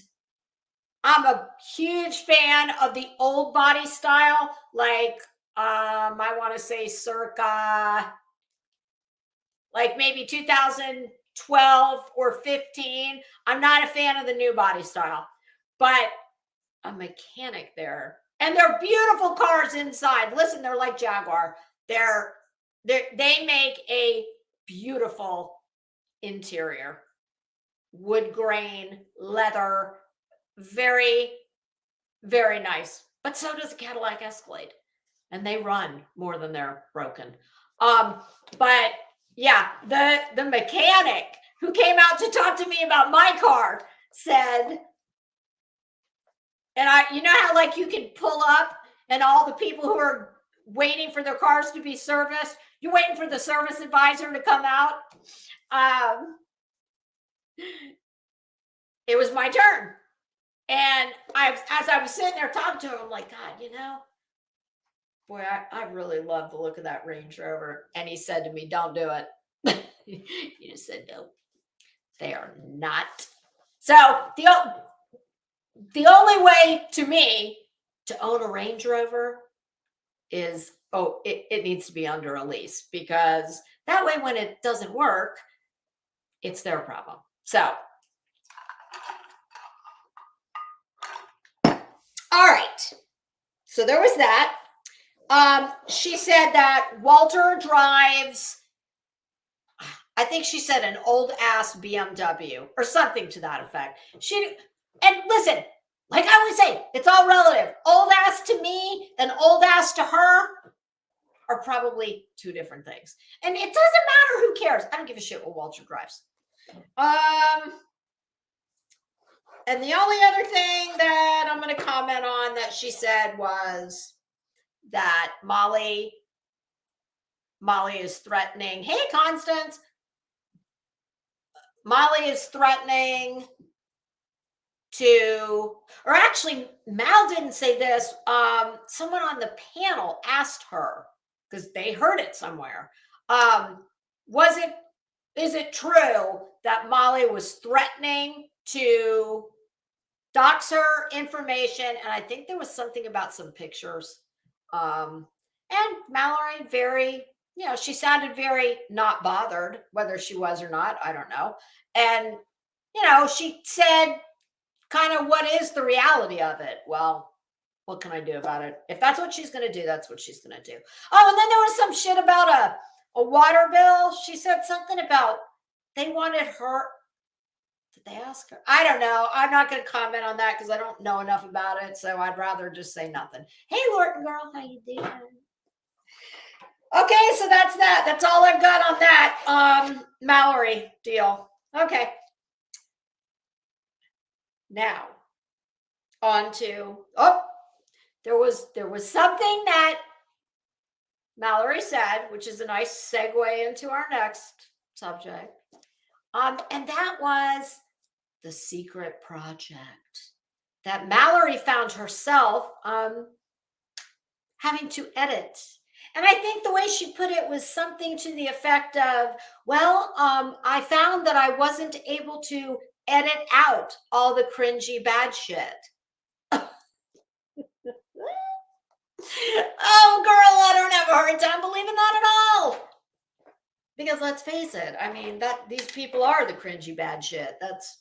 I'm a huge fan of the old body style, like I want to say circa like maybe 2012 or 15. I'm not a fan of the new body style, but a mechanic there. And they're beautiful cars inside. Listen, they're like Jaguar. They make a beautiful interior. Wood grain, leather, very, very nice. But so does a Cadillac Escalade. And they run more than they're broken. But yeah, the mechanic who came out to talk to me about my car said, and you know how like you can pull up and all the people who are waiting for their cars to be serviced, you're waiting for the service advisor to come out. It was my turn. And as I was sitting there talking to him, I'm like, God, boy, I really love the look of that Range Rover. And he said to me, don't do it. He just said, no, they are not. So the only way to me to own a Range Rover is, it needs to be under a lease, because that way when it doesn't work, it's their problem. So, all right. So there was that. She said that Walter drives, I think she said an old ass BMW or something to that effect. And listen, like I always say, it's all relative. Old ass to me and old ass to her are probably two different things. And it doesn't matter, who cares? I don't give a shit what Walter drives. And the only other thing that I'm going to comment on that she said was that Molly is threatening. Hey, Constance. Molly is threatening to, or actually, Mal didn't say this. Someone on the panel asked her, because they heard it somewhere. Is it true that Molly was threatening to dox her information? And I think there was something about some pictures. And Mallory, very, she sounded very not bothered, whether she was or not, I don't know. And, she said kind of, what is the reality of it? Well, what can I do about it? If that's what she's going to do, that's what she's going to do. Oh, and then there was some shit about a water bill. She said something about they wanted her. Did they ask her? I don't know. I'm not going to comment on that because I don't know enough about it. So I'd rather just say nothing. Hey, Lorton girl, how you doing? Okay, so that's that. That's all I've got on that Mallory deal. Okay. Now, on to, there was something that Mallory said, which is a nice segue into our next subject. And that was the secret project that Mallory found herself having to edit. And I think the way she put it was something to the effect of, well, I found that I wasn't able to edit out all the cringy bad shit. Oh, girl, I don't have a hard time believing that at all. Because let's face it, I mean, that these people are the cringy bad shit. That's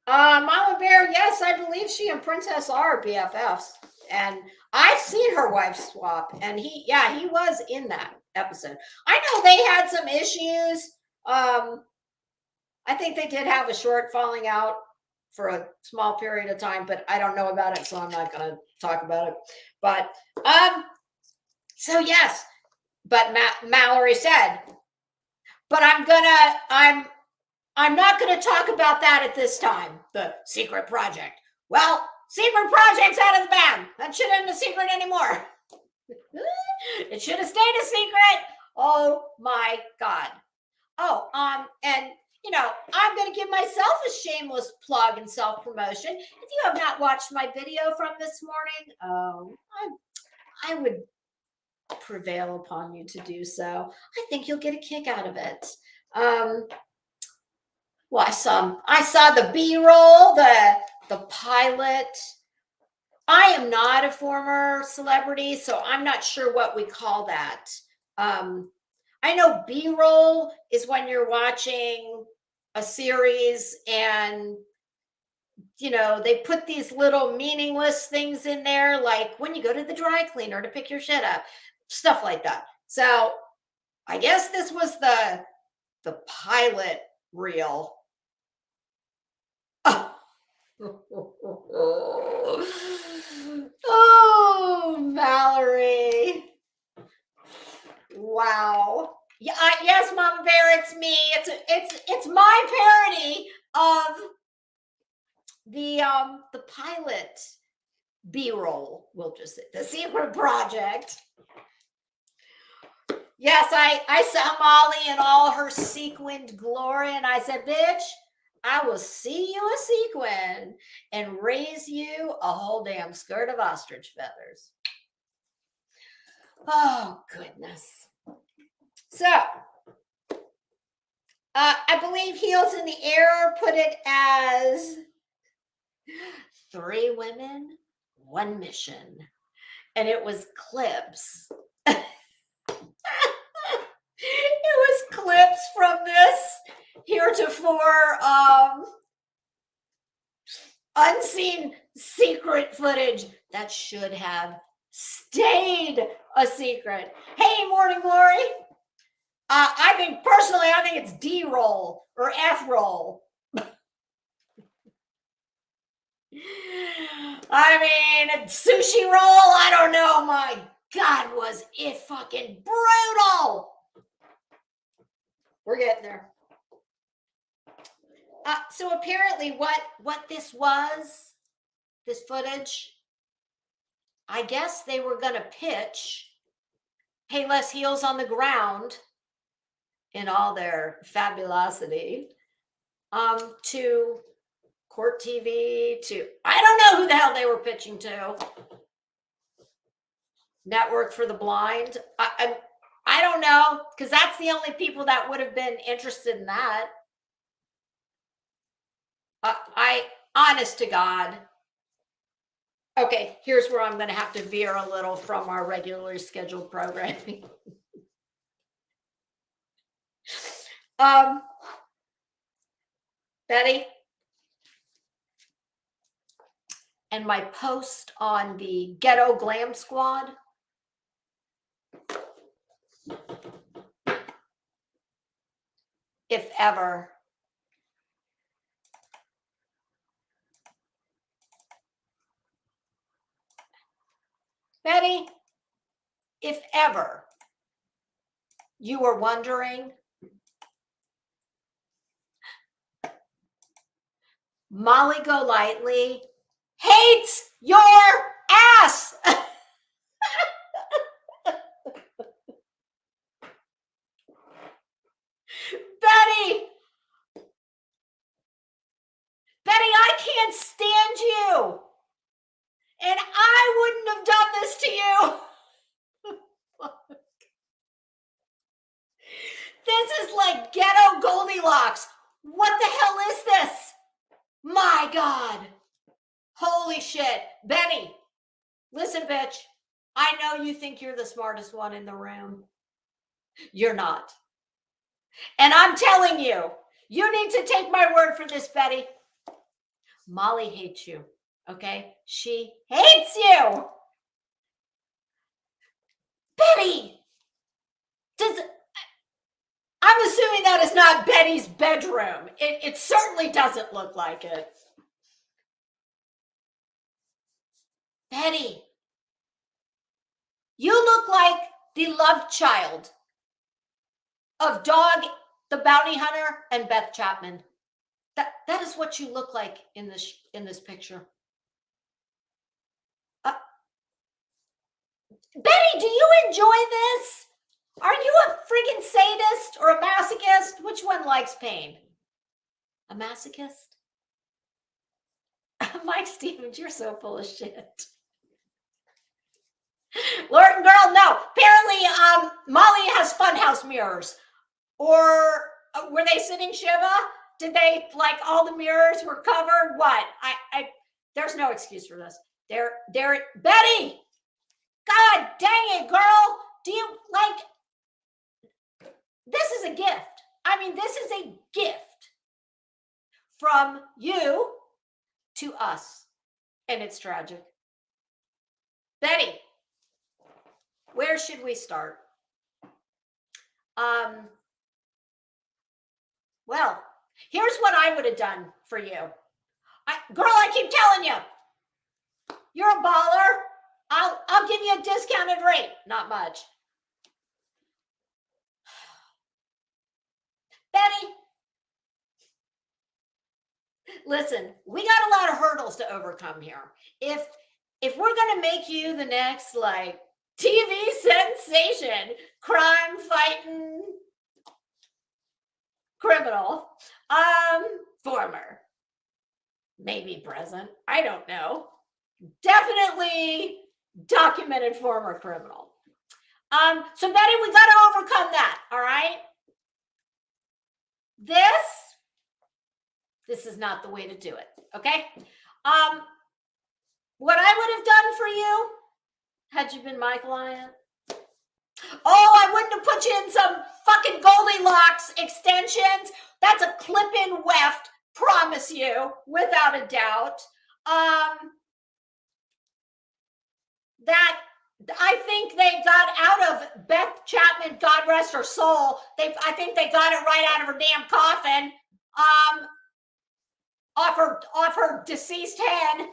Mama Bear, yes, I believe she and Princess are BFFs. And I've seen her wife swap, and he was in that episode. I know they had some issues. I think they did have a short falling out for a small period of time, but I don't know about it, so I'm not going to talk about it. But so yes, but Mallory said, but I'm not going to talk about that at this time. The secret project. Well, secret project's out of the bag. That shouldn't be a secret anymore. It should have stayed a secret. Oh my God. Oh, and you know, I'm going to give myself a shameless plug and self-promotion. If you have not watched my video from this morning, I would prevail upon you to do so. I think you'll get a kick out of it. Well, I saw the B-roll, the pilot. I am not a former celebrity, so I'm not sure what we call that. I know B-roll is when you're watching a series and you know they put these little meaningless things in there, like when you go to the dry cleaner to pick your shit up, stuff like that. So I guess this was the pilot reel. Oh, Mallory. Wow. Yeah, yes, Mama Bear, it's me. It's my parody of the pilot B-roll. We'll just say the secret project. Yes, I saw Molly in all her sequined glory, and I said, bitch, I will see you a sequin and raise you a whole damn skirt of ostrich feathers. Oh, goodness. So, I believe Heels in the Air put it as 3 women, 1 mission. And it was clips. It was clips from this heretofore unseen secret footage that should have stayed a secret. Hey, Morning Glory. I think it's D-roll or F-roll. I mean, sushi roll, I don't know. My God, was it fucking brutal. We're getting there. So apparently what this was, this footage, I guess they were going to pitch Payless Heels on the Ground in all their fabulosity to Court TV, to, I don't know who the hell they were pitching to. Network for the Blind. I don't know, because that's the only people that would have been interested in that. I, honest to God. Okay, here's where I'm going to have to veer a little from our regularly scheduled programming. Betty, and my post on the Ghetto Glam Squad. If ever. Betty, if ever you were wondering, Molly Golightly hates your ass. Betty, I can't stand you. And I wouldn't have done this to you. This is like ghetto Goldilocks. What the hell is this? My God. Holy shit. Benny, Listen, bitch, I know you think you're the smartest one in the room. You're not. And I'm telling you, you need to take my word for this, Betty. Molly hates you, okay? She hates you. Betty, I'm assuming that is not Betty's bedroom. It certainly doesn't look like it. Betty, you look like the love child of Dog the Bounty Hunter and Beth Chapman. That is what you look like in this picture. Betty, do you enjoy this? Are you a freaking sadist or a masochist? Which one likes pain? A masochist? Mike Stevens, you're so full of shit. Lorton girl, no. Apparently, Molly has funhouse mirrors. Or were they sitting Shiva? Did they, like, all the mirrors were covered? What? There's no excuse for this. Betty! God dang it, girl! Do you, like, this is a gift. I mean, this is a gift from you to us. And it's tragic. Betty, where should we start? Well, here's what I would have done for you. Girl, I keep telling you, you're a baller. I'll give you a discounted rate. Not much. Betty, listen, we got a lot of hurdles to overcome here. If we're gonna make you the next, like, TV sensation, crime fighting criminal, former, maybe present, I don't know, definitely documented former criminal. So Betty, we got to overcome that. All right. This is not the way to do it. Okay. What I would have done for you had you been my client. Oh, I wouldn't have put you in some fucking Goldilocks extensions. That's a clip-in weft, promise you, without a doubt. That I think they got out of Beth Chapman, God rest her soul. I think they got it right out of her damn coffin. Off her deceased head.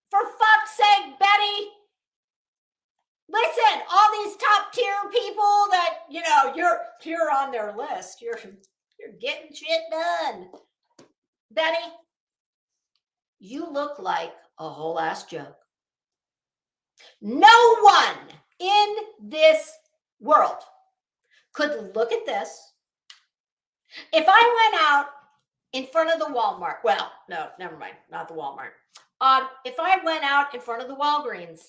For fuck's sake, Betty. Listen, all these top tier people that, you know, you're on their list. You're getting shit done. Betty, you look like a whole ass joke. No one in this world could look at this. If I went out in front of the Walmart, well, no, never mind, not the Walmart. If I went out in front of the Walgreens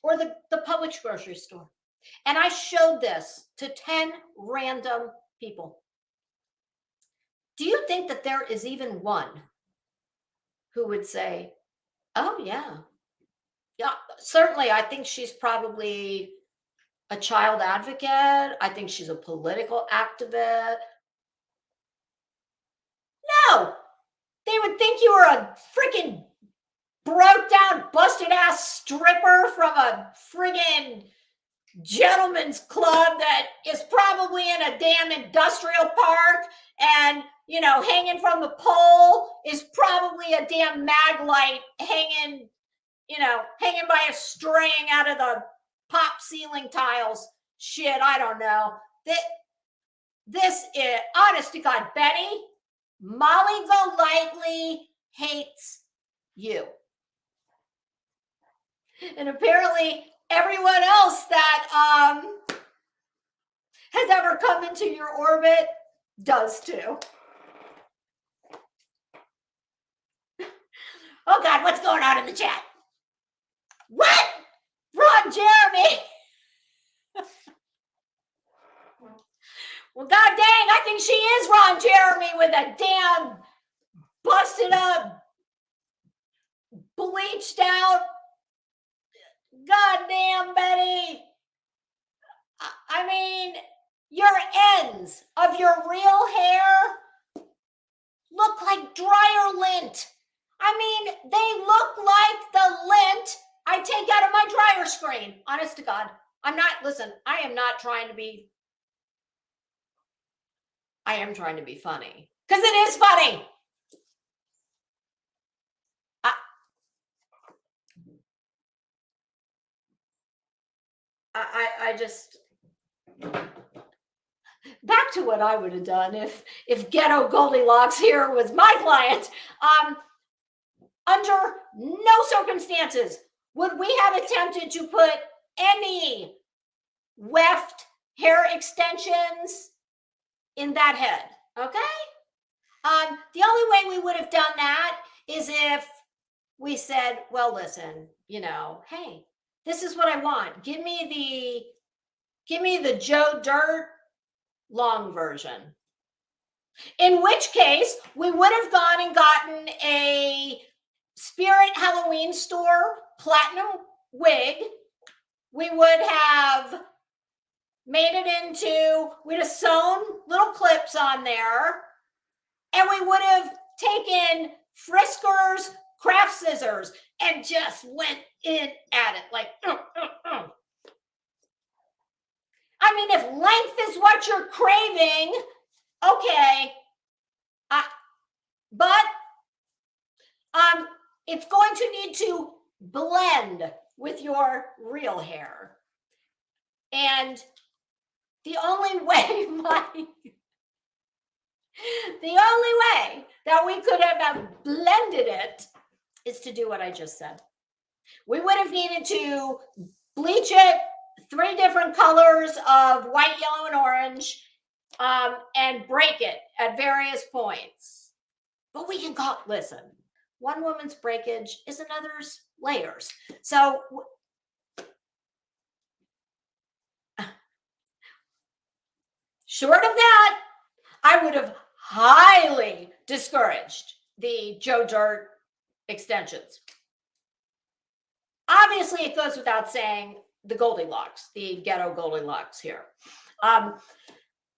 or the Publix grocery store and I showed this to 10 random people, do you think that there is even one who would say, oh, yeah, certainly, I think she's probably a child advocate. I think she's a political activist. No, they would think you were a freaking broke down, busted ass stripper from a friggin' gentleman's club that is probably in a damn industrial park, and, you know, hanging from the pole is probably a damn mag light hanging, you know, hanging by a string out of the pop ceiling tiles. Shit, I don't know. This is, honest to God, Betty, Molly Golightly hates you. And apparently everyone else that has ever come into your orbit does too. Oh God, what's going on in the chat? What? Ron Jeremy? Well, God dang, I think she is Ron Jeremy with a damn busted up, bleached out Goddamn, Betty. I mean, your ends of your real hair look like dryer lint. I mean, they look like the lint I take out of my dryer screen. Honest to God. Listen, I am trying to be funny. Because it is funny. I just back to what I would have done if Ghetto Goldilocks here was my client. Under no circumstances would we have attempted to put any weft hair extensions in that head. Okay. The only way we would have done that is if we said, well, listen, hey, this is what I want. Give me the Joe Dirt long version. In which case, we would have gone and gotten a Spirit Halloween Store platinum wig. We would have made it we'd have sewn little clips on there, and we would have taken Frisker's craft scissors and just went in at it like, I mean, if length is what you're craving, okay. But it's going to need to blend with your real hair. And the only way that we could have blended it is to do what I just said. We would have needed to bleach it 3 different colors of white, yellow, and orange, and break it at various points. But we can listen, one woman's breakage is another's layers. So short of that, I would have highly discouraged the Joe Dirt extensions. Obviously, it goes without saying the Goldilocks, the Ghetto Goldilocks here.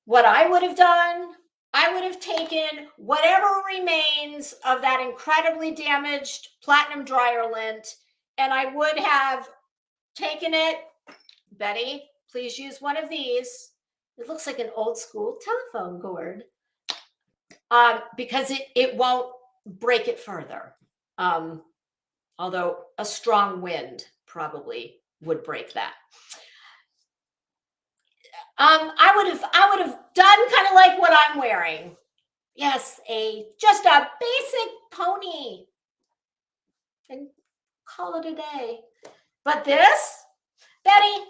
What I would have done, I would have taken whatever remains of that incredibly damaged platinum dryer lint, and I would have taken it, Betty, please use one of these. It looks like an old school telephone cord, because it won't break it further. Although a strong wind probably would break that. I would have done kind of like what I'm wearing. Yes, just a basic pony, and call it a day. But this, Betty,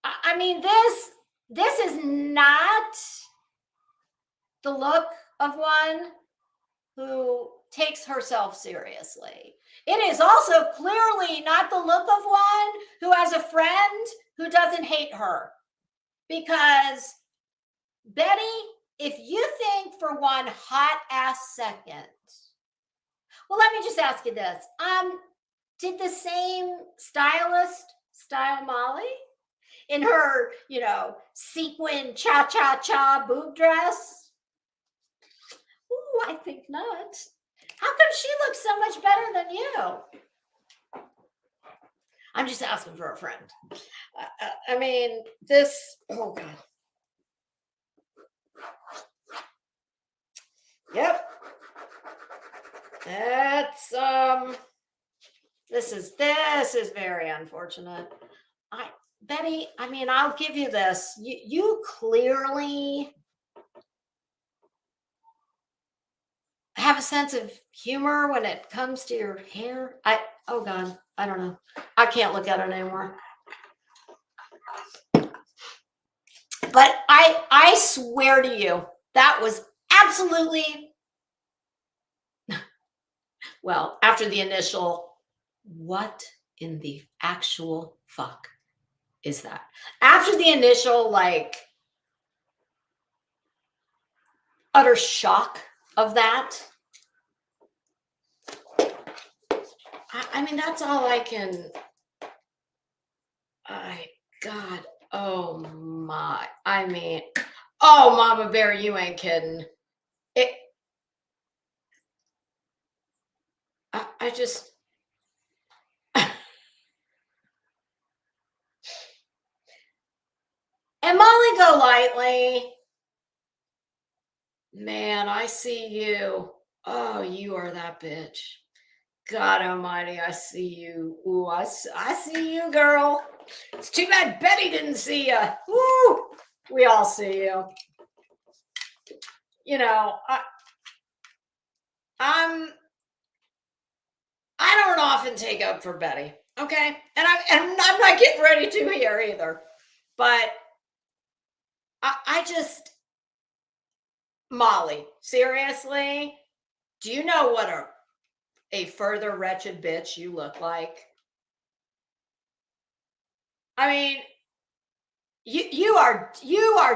I mean, this is not the look of one who takes herself seriously. It is also clearly not the look of one who has a friend who doesn't hate her. Because, Betty, if you think for one hot ass second, well, let me just ask you this. Did the same stylist style Molly in her, sequin cha-cha-cha boob dress? Ooh, I think not. How come she looks so much better than you? I'm just asking for a friend. I mean, oh God. Yep. That's, this is very unfortunate. Betty, I mean, I'll give you this. You clearly have a sense of humor when it comes to your hair. Oh God, I don't know. I can't look at it anymore. But I swear to you, that was absolutely, well, after the initial, what in the actual fuck is that? After the initial, utter shock of that, I mean, that's all I can. I God. Oh my. I mean, oh, Mama Bear, you ain't kidding. It. I just. And Molly Golightly, man, I see you. Oh, you are that bitch. God Almighty, I see you. Ooh, I see you, girl. It's too bad Betty didn't see you. Woo! We all see you. You know, I'm. I don't often take up for Betty. Okay, and I'm not getting ready to here either. But I just Molly, seriously, do you know what a further wretched bitch you look like? I mean, you are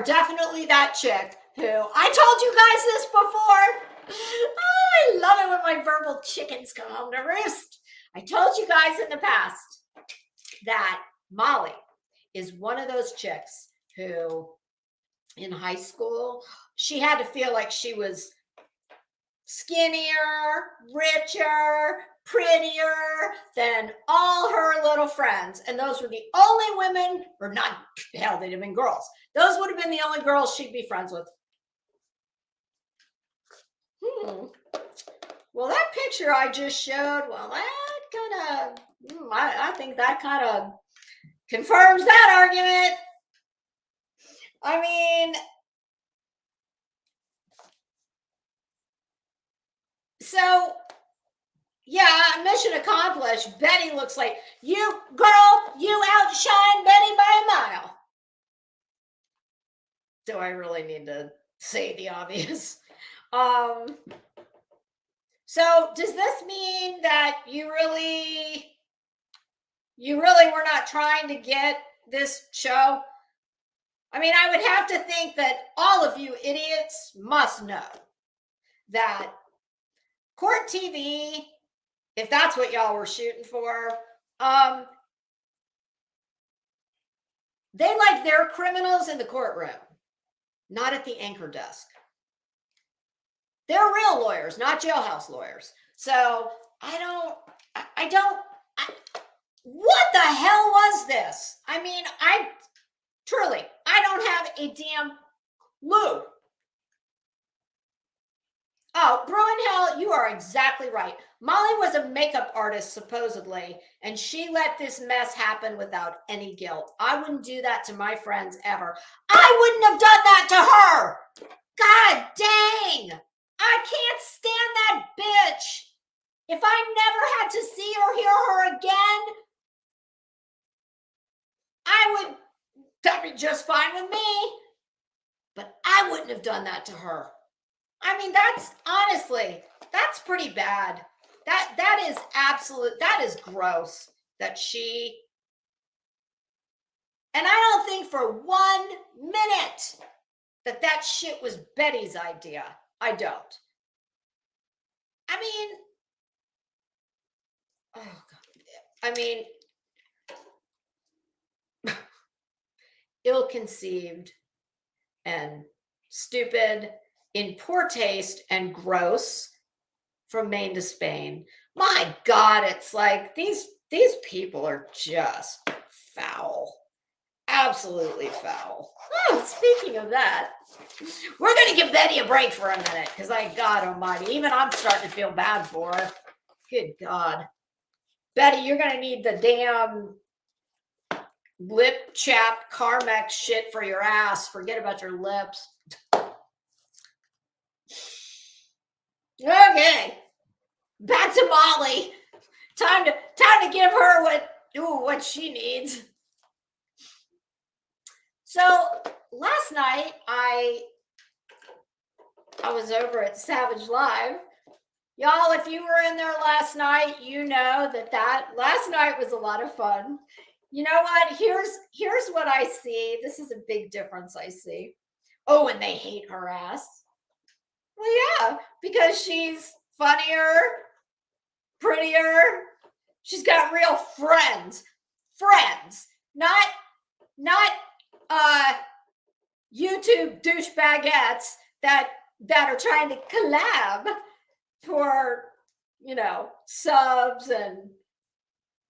definitely that chick who I told you guys this before. Oh, I love it when my verbal chickens come home to roost. I told you guys in the past that Molly is one of those chicks who in high school she had to feel like she was skinnier, richer, prettier than all her little friends. And those were the only women, or not, hell, they'd have been girls. Those would have been the only girls she'd be friends with. Well, that picture I just showed, well, that kind of, I think that kind of confirms that argument. I mean, so yeah, mission accomplished. Betty looks like you, girl, you outshine Betty by a mile. Do I really need to say the obvious? So does this mean that you really were not trying to get this show? I mean, I would have to think that all of you idiots must know that court TV, if that's what y'all were shooting for, they like their criminals in the courtroom, not at the anchor desk. They're real lawyers, not jailhouse lawyers. So what the hell was this? I mean, I don't have a damn clue. Oh, Bruin, you are exactly right. Molly was a makeup artist, supposedly, and she let this mess happen without any guilt. I wouldn't do that to my friends ever. I wouldn't have done that to her. God dang. I can't stand that bitch. If I never had to see or hear her again, that'd be just fine with me. But I wouldn't have done that to her. I mean, that's pretty bad. That is gross that she, and I don't think for 1 minute that shit was Betty's idea. I don't. I mean, oh God. I mean, ill-conceived and stupid, in poor taste and gross from Maine to Spain. My God, it's like these people are just foul. Absolutely foul. Oh, speaking of that, we're going to give Betty a break for a minute because God almighty, even I'm starting to feel bad for her. Good God. Betty, you're going to need the damn lip chapped Carmex shit for your ass. Forget about your lips. Okay. Back to Molly. Time to give her what she needs. So last night I was over at Savage Live. Y'all, if you were in there last night, you know that last night was a lot of fun. You know what? Here's what I see. This is a big difference I see. Oh, and they hate her ass. Well, yeah, because she's funnier, prettier, She's got real friends, not YouTube douchebagettes that are trying to collab for, subs and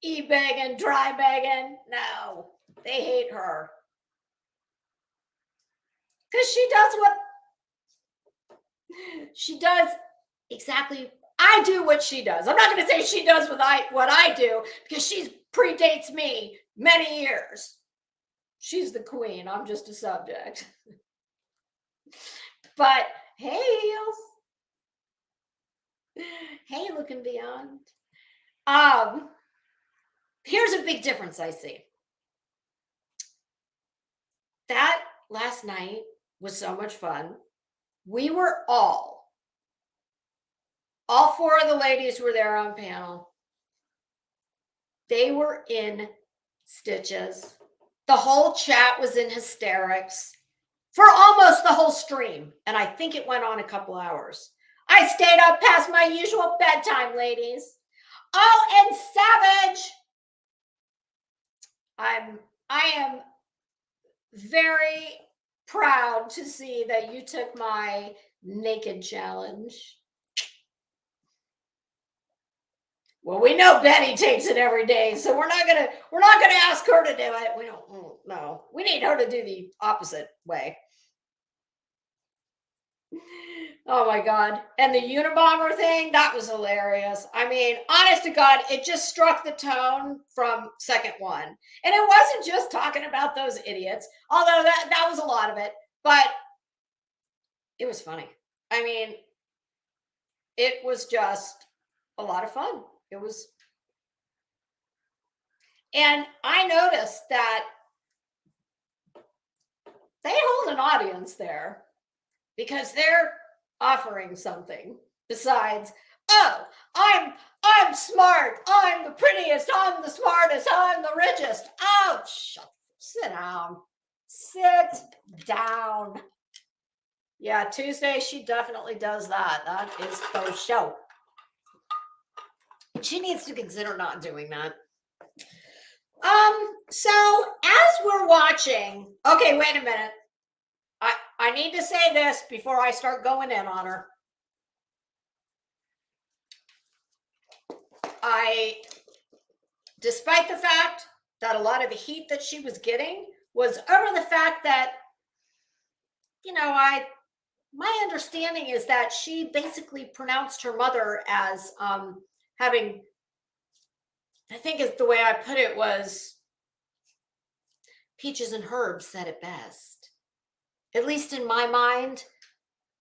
e-begging, dry begging. No, they hate her because she does exactly. I do what she does. I'm not going to say she does what I do, because she predates me many years. She's the queen. I'm just a subject. But hey, looking beyond. Here's a big difference I see. That last night was so much fun. We were all 4 of the ladies were there on panel. They were in stitches. The whole chat was in hysterics for almost the whole stream. And I think it went on a couple hours. I stayed up past my usual bedtime, ladies. Oh, and Savage. I am very proud to see that you took my naked challenge. Well, we know Betty takes it every day, so we're not gonna ask her to do it. We don't know. We need her to do the opposite way. Oh my God. And the Unabomber thing, that was hilarious. I mean, honest to God, it just struck the tone from second one. And it wasn't just talking about those idiots, although that was a lot of it, but it was funny. I mean, it was just a lot of fun. It was. And I noticed that they hold an audience there because they're offering something besides, oh, I'm smart, I'm the prettiest, I'm the smartest, I'm the richest. Oh, sit down. Yeah, Tuesday she definitely does that. That is her show. She needs to consider not doing that. So as we're watching, okay, wait a minute. I need to say this before I start going in on her. Despite the fact that a lot of the heat that she was getting was over the fact that, my understanding is that she basically pronounced her mother as having, I think is the way I put it was, Peaches and Herb said it best. At least in my mind.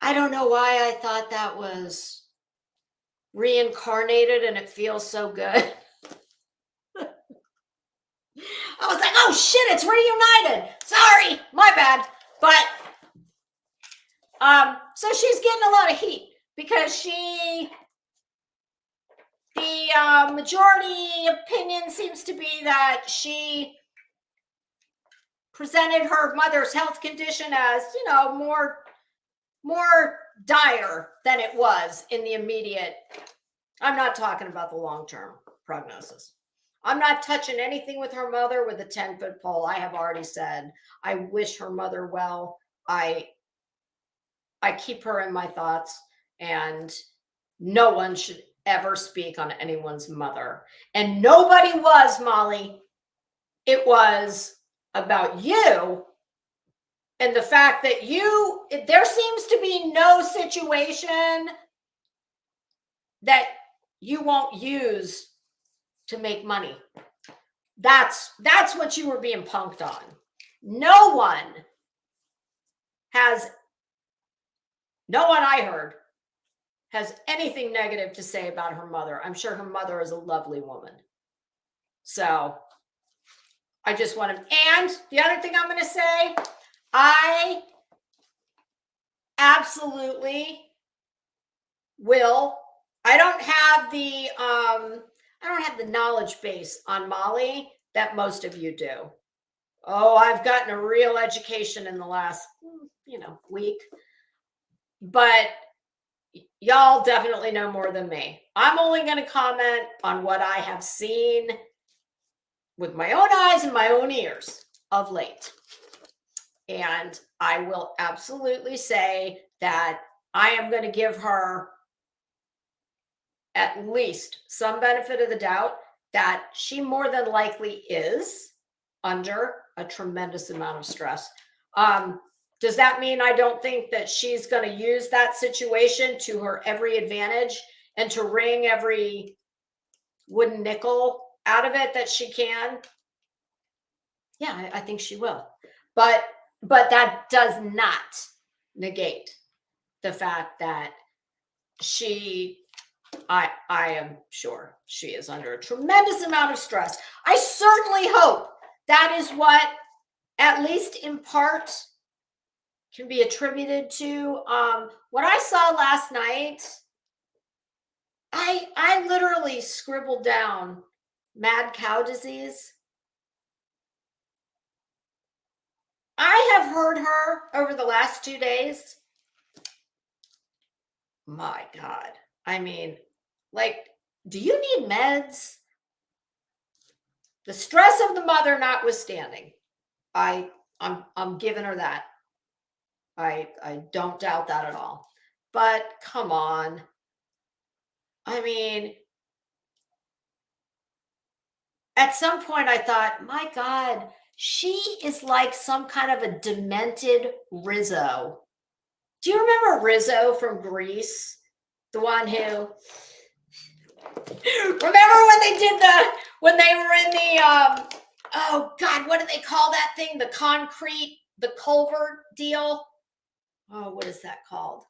I don't know why I thought that was reincarnated and it feels so good. I was like, oh shit, it's reunited. Sorry, my bad. But so she's getting a lot of heat because the majority opinion seems to be that she presented her mother's health condition as, more dire than it was in the immediate. I'm not talking about the long-term prognosis. I'm not touching anything with her mother with a 10-foot pole. I have already said I wish her mother well. I keep her in my thoughts, and no one should ever speak on anyone's mother. And nobody was, Molly. It was about you and the fact that there seems to be no situation that you won't use to make money. That's what you were being punked on. No one I heard has anything negative to say about her mother. I'm sure her mother is a lovely woman. So I just want to, and the other thing I'm going to say, I absolutely will. I don't have the knowledge base on Molly that most of you do. Oh, I've gotten a real education in the last, week. But y'all definitely know more than me. I'm only going to comment on what I have seen with my own eyes and my own ears of late. And I will absolutely say that I am going to give her at least some benefit of the doubt that she more than likely is under a tremendous amount of stress. Does that mean I don't think that she's going to use that situation to her every advantage and to wring every wooden nickel out of it that she can? Yeah, I think she will. But that does not negate the fact that I am sure she is under a tremendous amount of stress. I certainly hope that is what, at least in part, can be attributed to what I saw last night. I literally scribbled down mad cow disease. I have heard her over the last 2 days. My God. I mean, like, do you need meds? The stress of the mother notwithstanding, I'm giving her that. I don't doubt that at all. But come on. I mean, at some point I thought, my God, she is like some kind of a demented Rizzo. Do you remember Rizzo from Greece? The one who, remember when they were in the, oh God, what do they call that thing? The culvert deal. Oh, what is that called?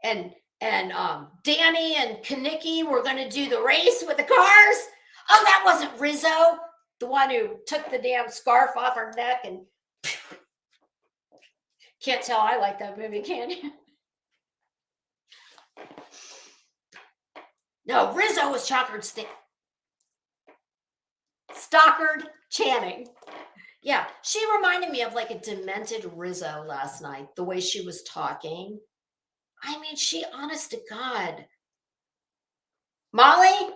And Danny and Kanicki were going to do the race with the cars. Oh, that wasn't Rizzo, the one who took the damn scarf off her neck and can't tell I like that movie, can you? No, Rizzo was Stockard Channing. Yeah, she reminded me of like a demented Rizzo last night, the way she was talking. I mean, honest to God. Molly,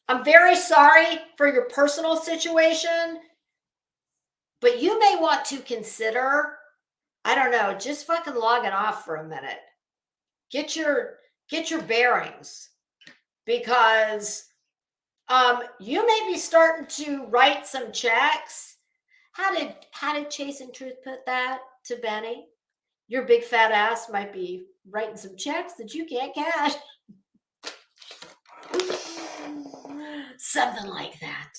I'm very sorry for your personal situation, but you may want to consider, I don't know, just fucking logging off for a minute. Get your bearings, because you may be starting to write some checks. How did Chase and Truth put that to Benny? Your big fat ass might be writing some checks that you can't cash. Something like that.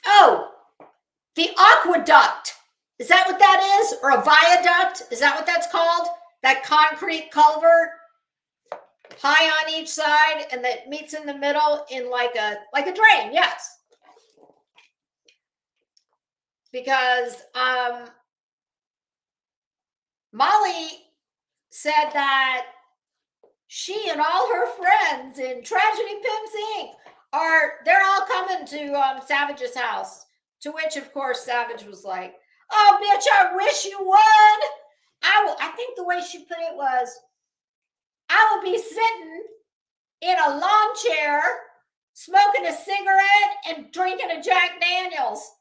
Oh, the aqueduct. Is that what that is? Or a viaduct? Is that what that's called? That concrete culvert, high on each side, and that meets in the middle in like a drain. Yes. Because Molly said that she and all her friends in Tragedy Pimps Inc. they're all coming to Savage's house. To which, of course, Savage was like, "Oh, bitch, I wish you would. I think the way she put it was, I will be sitting in a lawn chair, smoking a cigarette and drinking a Jack Daniels."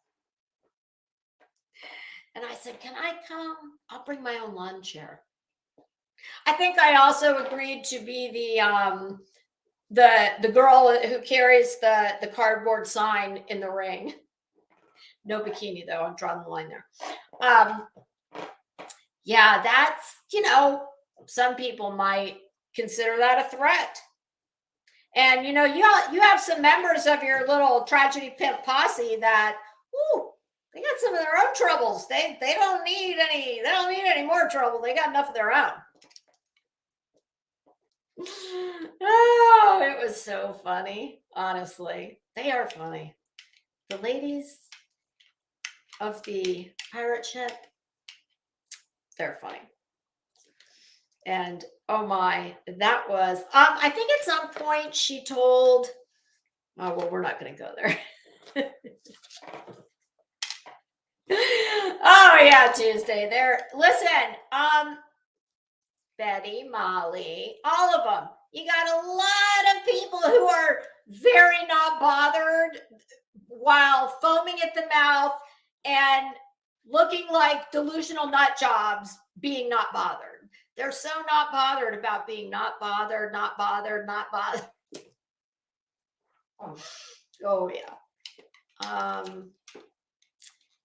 And I said, "Can I come? I'll bring my own lawn chair." I think I also agreed to be the girl who carries the cardboard sign in the ring. No bikini though. I'm drawing the line there. Yeah, that's, some people might consider that a threat. And you have some members of your little Tragedy Pimp posse that, they got some of their own troubles. They don't need any more trouble. They got enough of their own. Oh, it was so funny. Honestly, they are funny. The ladies of the pirate ship, they're funny. And oh my, that was, I think at some point she told, oh, well, we're not going to go there. Oh Yeah, Tuesday. There. Listen, Betty, Molly, all of them. You got a lot of people who are very not bothered while foaming at the mouth and looking like delusional nut jobs being not bothered. They're so not bothered about being not bothered, not bothered, not bothered. Oh yeah.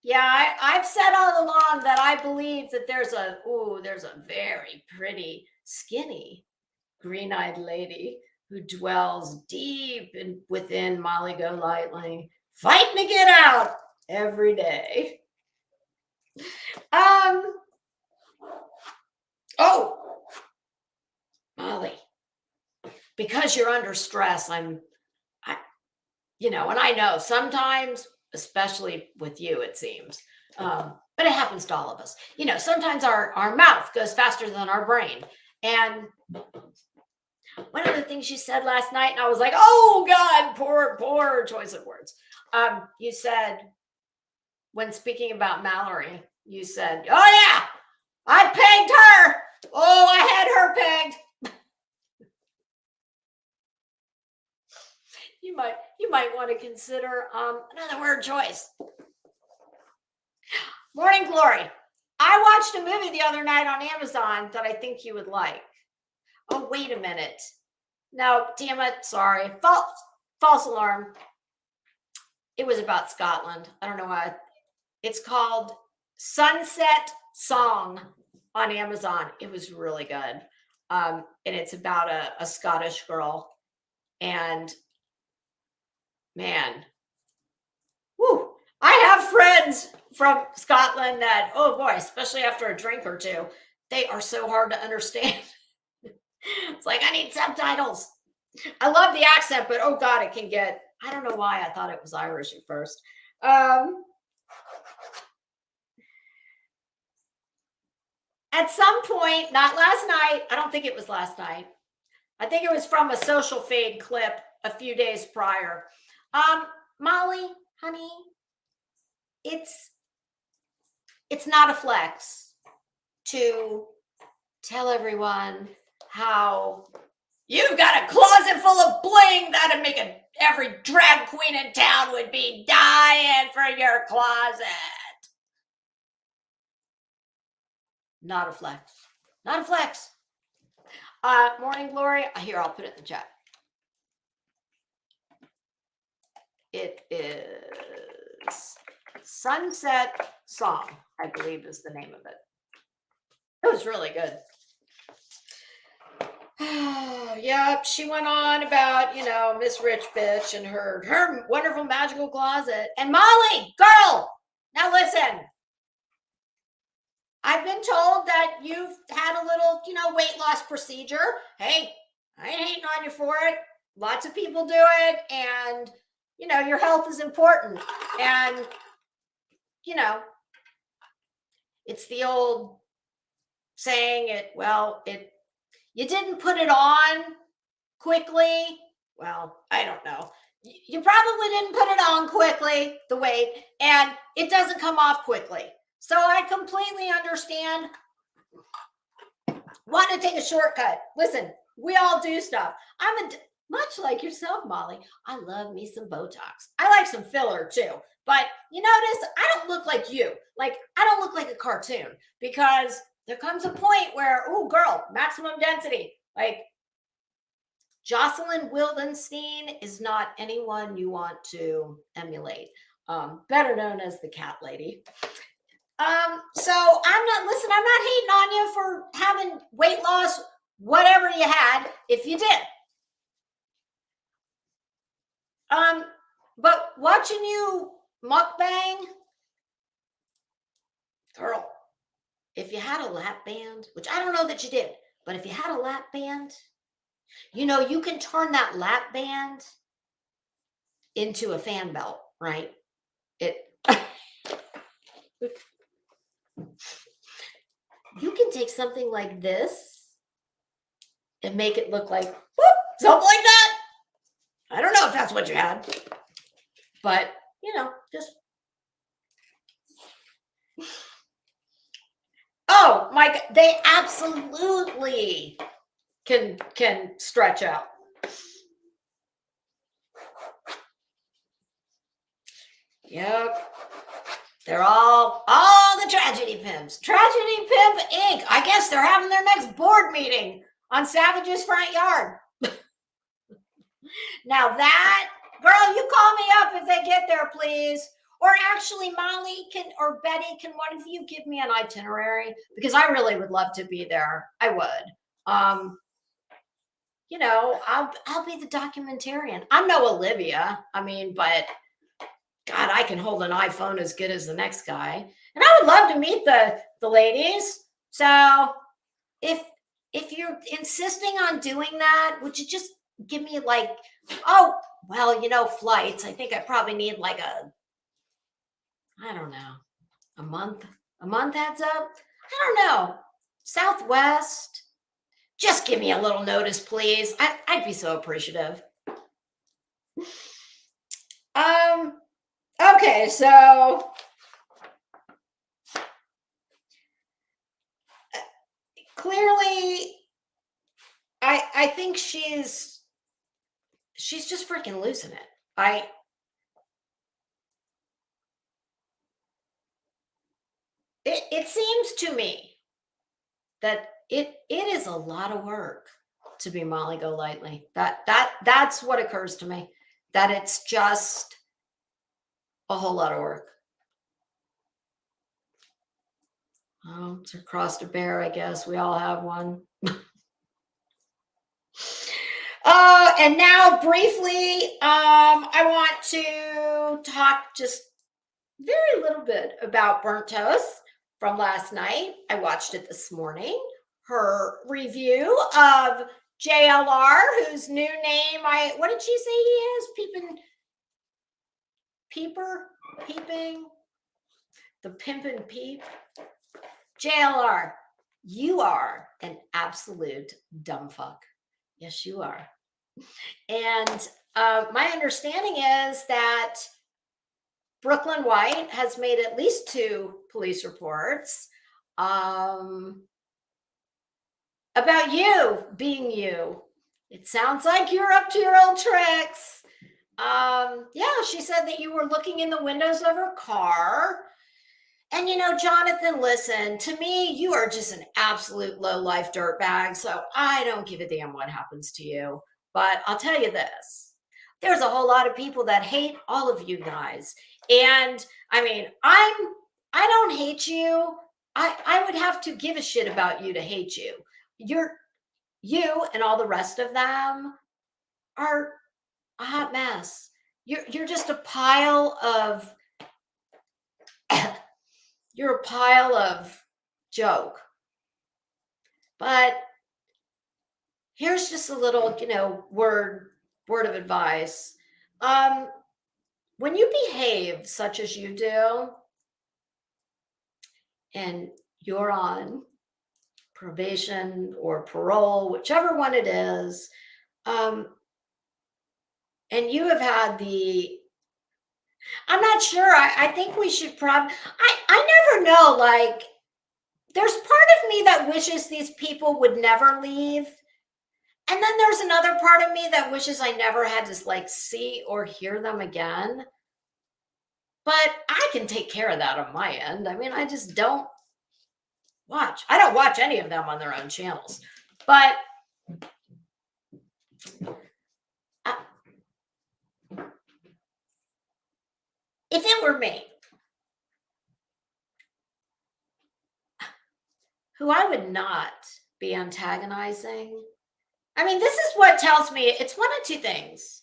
Yeah, I've said all along that I believe that there's a very pretty, skinny, green-eyed lady who dwells deep within Molly Golightly, fighting to get out every day. Oh, Molly, because you're under stress, and I know sometimes, especially with you, it seems, but it happens to all of us. Sometimes our mouth goes faster than our brain. And one of the things you said last night, and I was like, oh God, poor choice of words. You said, when speaking about Mallory, you said, oh yeah, I pegged her. Oh, I had her pegged. You might want to consider another word choice. Morning Glory. I watched a movie the other night on Amazon that I think you would like. Oh, wait a minute. No, damn it. Sorry. False alarm. It was about Scotland. I don't know why. It's called Sunset Song on Amazon. It was really good. And it's about a Scottish girl. And man, whoo, I have friends from Scotland that, oh boy, especially after a drink or two, they are so hard to understand. It's like, I need subtitles. I love the accent, but oh God, it can get, I don't know why I thought it was Irish at first. At some point, not last night, I don't think it was last night. I think it was from a Social Fade clip a few days prior. Molly, honey, it's not a flex to tell everyone how you've got a closet full of bling that'd make every drag queen in town would be dying for your closet. Not a flex. Not a flex. Morning Glory. Here, I'll put it in the chat. It is Sunset Song, I believe is the name of it. It was really good. Yep, she went on about, Miss Rich Bitch and her wonderful magical closet. And Molly, girl, now listen. I've been told that you've had a little, weight loss procedure. Hey, I ain't hating on you for it. Lots of people do it. And, your health is important. And, it's the old saying you didn't put it on quickly. Well, I don't know. You probably didn't put it on quickly, the weight, and it doesn't come off quickly. So I completely understand. Want to take a shortcut. Listen, we all do stuff. Much like yourself, Molly, I love me some Botox. I like some filler too. But you notice I don't look like you. Like, I don't look like a cartoon, because there comes a point where, oh, girl, maximum density. Like, Jocelyn Wildenstein is not anyone you want to emulate. Better known as the cat lady. So I'm not hating on you for having weight loss, whatever you had, if you did. But watching you mukbang, girl, if you had a lap band, which I don't know that you did, but if you had a lap band, you can turn that lap band into a fan belt, right? You can take something like this and make it look like something like that. I don't know if that's what you had, but just my, they absolutely can stretch out. Yep. They're all the tragedy pimps. Tragedy Pimp Inc. I guess they're having their next board meeting on Savage's front yard. Now that, girl, you call me up if they get there, please. Or actually, Molly or Betty, can one of you give me an itinerary? Because I really would love to be there. I would. You know, I'll be the documentarian. I'm no Olivia. I mean, but God, I can hold an iPhone as good as the next guy. And I would love to meet the ladies. So if you're insisting on doing that, would you just give me like, oh, well, you know, flights. I think I probably need like I don't know, a month. A month heads up. I don't know. Southwest. Just give me a little notice, please. I'd be so appreciative. Okay, so clearly I think she's just freaking losing it. It seems to me that it is a lot of work to be Molly Golightly. That's what occurs to me. That it's just a whole lot of work. Oh, it's a cross to bear, I guess. We all have one. And now briefly, I want to talk just very little bit about Burnt Toast from last night. I watched it this morning. Her review of JLR, whose new name what did she say he is? Peeping, the Pimp and Peep. JLR, you are an absolute dumb fuck. Yes, you are. And my understanding is that Brooklyn White has made at least 2 police reports about you being you. It sounds like you're up to your old tricks. Yeah, she said that you were looking in the windows of her car. And you know, Jonathan, listen, to me, you are just an absolute low-life dirtbag. So I don't give a damn what happens to you. But I'll tell you this. There's a whole lot of people that hate all of you guys. And I mean, I don't hate you. I would have to give a shit about you to hate you. You and all the rest of them are a hot mess. You're just a pile of you're a pile of joke. But here's just a little, you know, word of advice. When you behave such as you do, and you're on probation or parole, whichever one it is, and you have had I'm not sure. I think we should I never know. Like, there's part of me that wishes these people would never leave. And then there's another part of me that wishes I never had to like see or hear them again. But I can take care of that on my end. I mean, I just don't watch. I don't watch any of them on their own channels. But if it were me, who I would not be antagonizing. I mean, this is what tells me it's one of 2 things,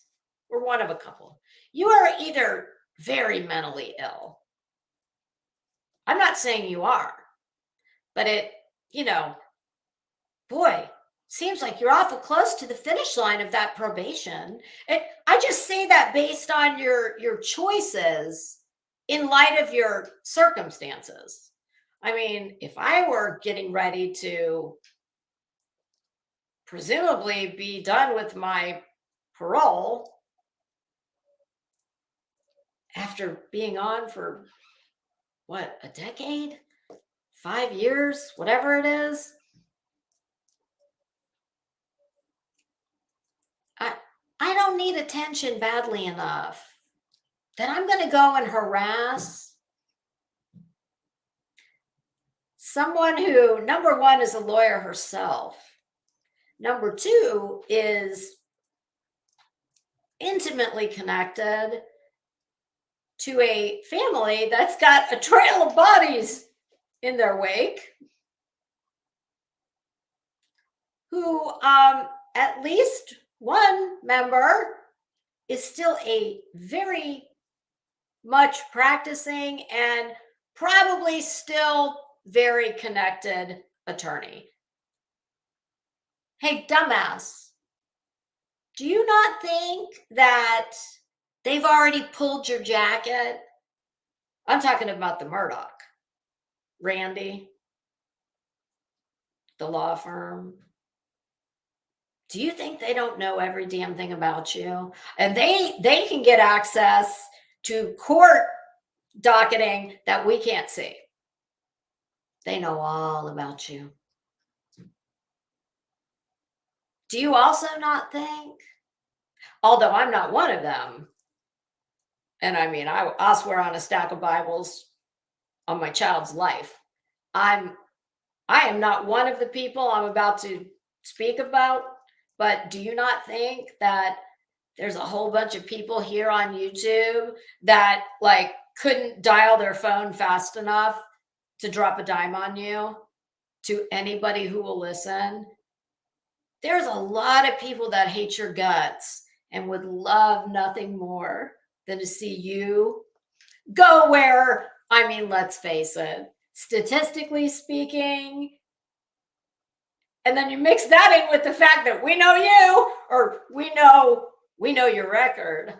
or one of a couple. You are either very mentally ill. I'm not saying you are, but you know, boy, seems like you're awful close to the finish line of that probation. I just say that based on your choices in light of your circumstances. I mean, if I were getting ready to presumably be done with my parole after being on for what, a decade? 5 years, whatever it is. I don't need attention badly enough that I'm going to go and harass someone who, number one, is a lawyer herself. Number two, is intimately connected to a family that's got a trail of bodies in their wake, who at least one member is still a very much practicing and probably still very connected attorney. Hey, dumbass, do you not think that they've already pulled your jacket? I'm talking about the Murdoch, Randy, the law firm. Do you think they don't know every damn thing about you? And they can get access to court docketing that we can't see. They know all about you. Do you also not think, although I'm not one of them, and I mean, I'll swear on a stack of Bibles on my child's life, I am not one of the people I'm about to speak about, but do you not think that there's a whole bunch of people here on YouTube that like couldn't dial their phone fast enough to drop a dime on you to anybody who will listen? There's a lot of people that hate your guts and would love nothing more than to see you go where, I mean, let's face it, statistically speaking, and then you mix that in with the fact that we know you, or we know your record.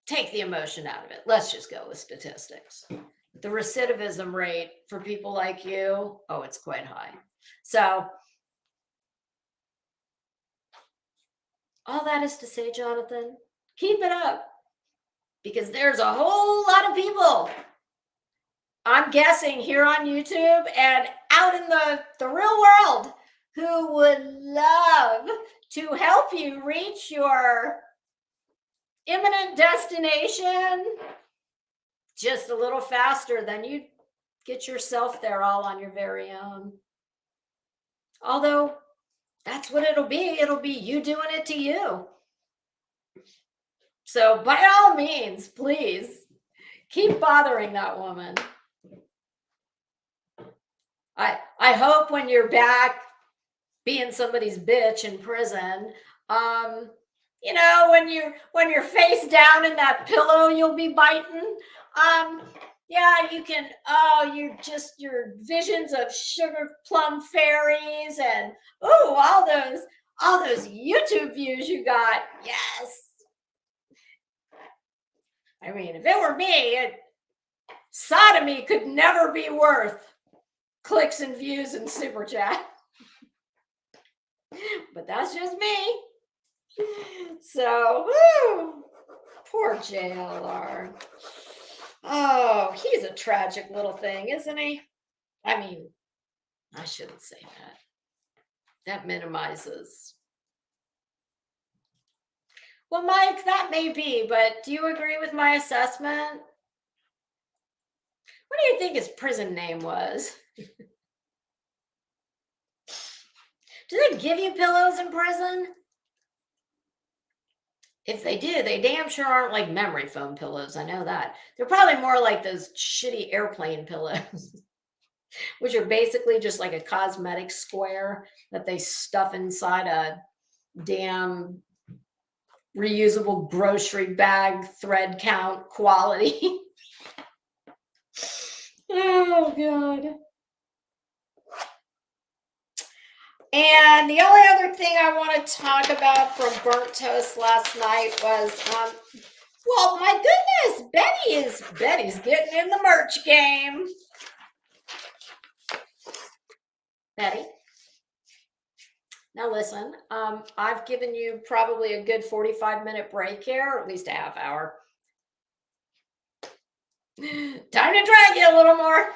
Take the emotion out of it. Let's just go with statistics. The recidivism rate for people like you, oh, it's quite high. So all that is to say, Jonathan, keep it up, because there's a whole lot of people, I'm guessing, here on YouTube and out in the real world who would love to help you reach your imminent destination just a little faster than you get yourself there all on your very own. Although that's what it'll be. It'll be you doing it to you. So by all means, please keep bothering that woman. I hope when you're back being somebody's bitch in prison, you know, when you're face down in that pillow you'll be biting, yeah, you can, oh, your visions of sugar plum fairies and all those YouTube views you got. Yes. I mean, if it were me, sodomy could never be worth clicks and views and super chat. But that's just me. So, poor JLR. Oh, he's a tragic little thing, isn't he? I mean, I shouldn't say that. That minimizes. Well, Mike, that may be, but do you agree with my assessment? What do you think his prison name was? Do they give you pillows in prison? If they do, they damn sure aren't like memory foam pillows. I know that. They're probably more like those shitty airplane pillows, which are basically just like a cosmetic square that they stuff inside a damn reusable grocery bag, thread count quality. Oh, God. And the only other thing I want to talk about from Burnt Toast last night was, well, my goodness, Betty's getting in the merch game. Betty, now listen, I've given you probably a good 45-minute break here, or at least a half hour. Time to drag you a little more.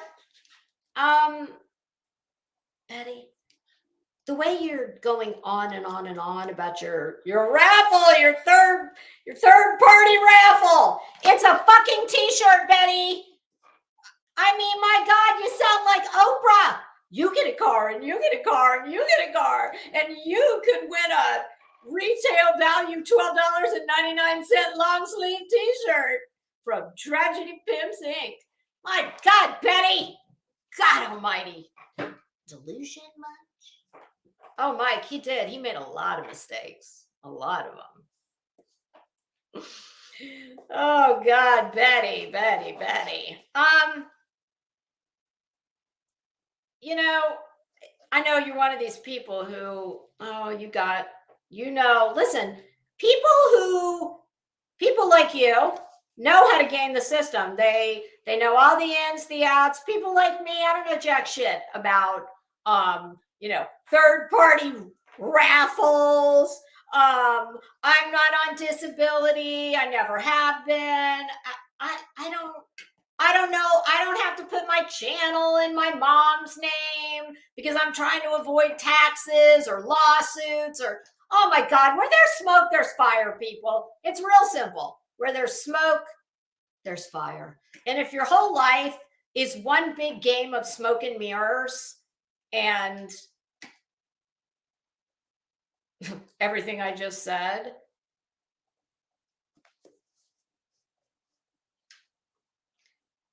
Betty, the way you're going on and on and on about your raffle, your third party raffle. It's a fucking t-shirt, Betty. I mean, my God, you sound like Oprah. You get a car and you get a car and you get a car and you could win a retail value $12.99 long sleeve t-shirt from Tragedy Pimps Inc. My God, Betty. God almighty. Delusion much? Oh, Mike, he did. He made a lot of mistakes. A lot of them. Oh God, Betty. You know, I know you're one of these people who, listen, people like you know how to game the system. They know all the ins, the outs. People like me, I don't know jack shit about third party raffles. I'm not on disability. I never have been. I don't know. I don't have to put my channel in my mom's name because I'm trying to avoid taxes or lawsuits or, oh my God, where there's smoke, there's fire, people. It's real simple. Where there's smoke, there's fire. And if your whole life is one big game of smoke and mirrors and everything I just said,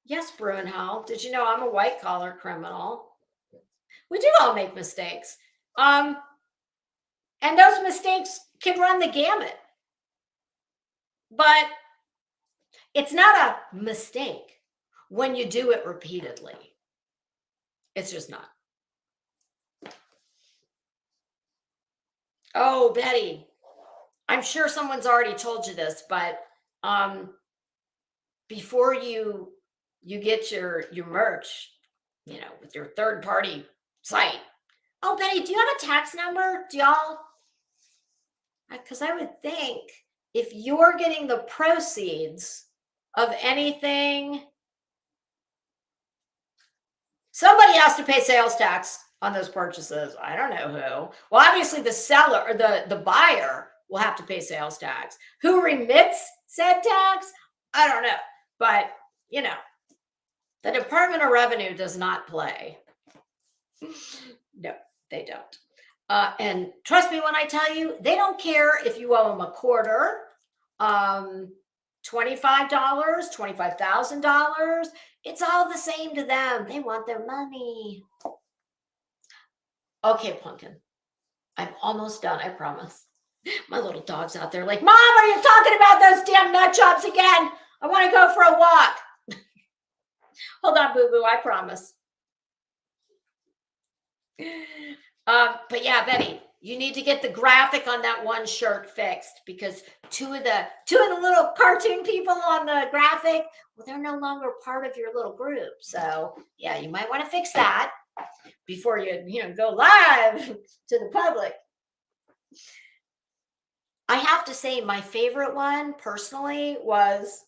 yes, Bruinhall, did you know I'm a white collar criminal? We do all make mistakes. And those mistakes can run the gamut. But it's not a mistake when you do it repeatedly. It's just not. Oh, Betty, I'm sure someone's already told you this, but before you get your merch, with your third party site. Oh, Betty, do you have a tax number? Do y'all? Because I would think if you're getting the proceeds of anything, somebody has to pay sales tax on those purchases. I don't know who. Well, obviously the seller or the buyer will have to pay sales tax. Who remits said tax? I don't know. But, the Department of Revenue does not play. No, they don't. And trust me when I tell you, they don't care if you owe them a quarter, $25, $25,000. It's all the same to them. They want their money. Okay, Pumpkin. I'm almost done, I promise. My little dog's out there like, Mom, are you talking about those damn nut jobs again? I want to go for a walk. Hold on, boo-boo, I promise. But yeah, Betty, you need to get the graphic on that one shirt fixed because two of the little cartoon people on the graphic, well, they're no longer part of your little group. So yeah, you might want to fix that before you go live to the public. I have to say my favorite one personally was,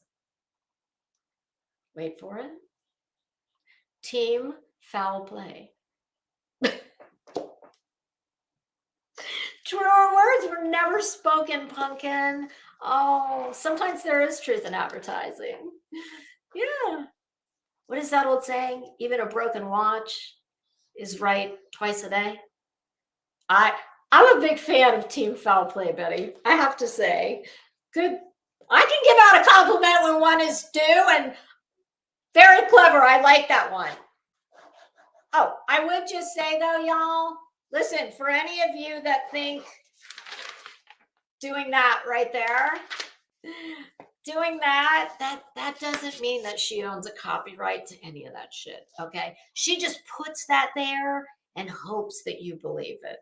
wait for it, Team Foul Play. Truer words were never spoken, Pumpkin. Oh, sometimes there is truth in advertising. Yeah. What is that old saying? Even a broken watch is right twice a day. I'm a big fan of Team Foul Play, Betty. I have to say. Good. I can give out a compliment when one is due, and very clever. I like that one. Oh, I would just say though, y'all, listen, for any of you that think doing that right there, doing that doesn't mean that she owns a copyright to any of that shit, okay? She just puts that there and hopes that you believe it.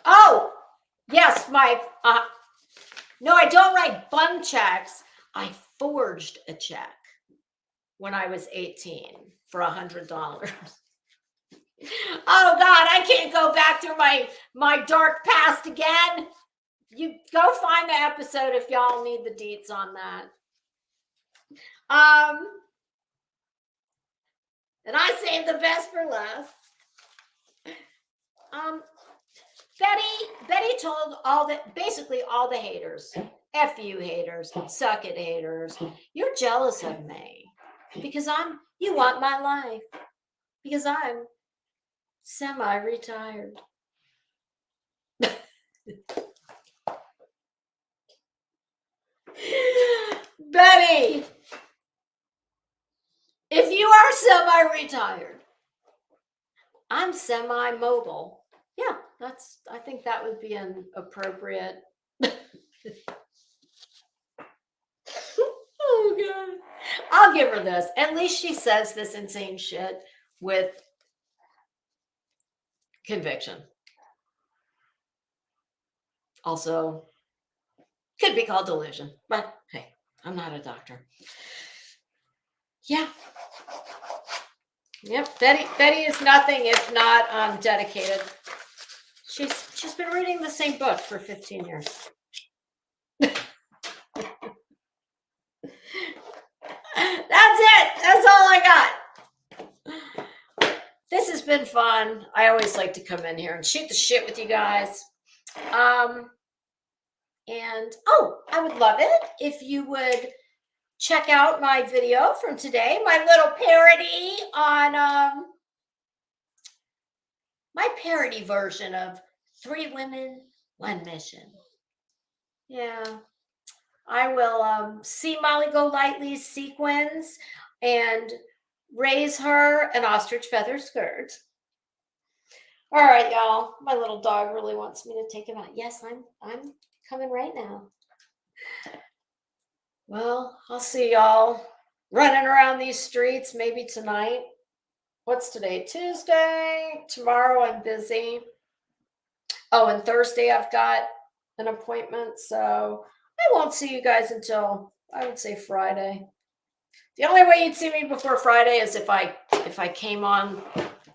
Oh, yes, Mike. No, I don't write bum checks. I forged a check when I was 18 for $100. Oh God, I can't go back through my dark past again. you go find the episode if y'all need the deets on that. And I saved the best for last. Betty told basically all the haters, F you haters, suck it haters, you're jealous of me because you want my life because I'm semi-retired. Betty, if you are semi-retired, I'm semi-mobile. Yeah, I think that would be an appropriate. Oh God. I'll give her this. At least she says this insane shit with conviction. Also, could be called delusion, but hey, I'm not a doctor. Yeah. Yep. Betty is nothing if not dedicated. She's been reading the same book for 15 years. That's it. That's all I got. This has been fun. I always like to come in here and shoot the shit with you guys. And I would love it if you would check out my video from today, my little parody on my parody version of 3 Women, 1 Mission. Yeah. I will see Molly Golightly's sequins and raise her an ostrich feather skirt. All right, y'all. My little dog really wants me to take him out. Yes, I'm coming right now. Well, I'll see y'all running around these streets maybe tonight. What's today? Tuesday. Tomorrow I'm busy. Oh, and Thursday I've got an appointment, so I won't see you guys until I would say Friday. The only way you'd see me before Friday is if I came on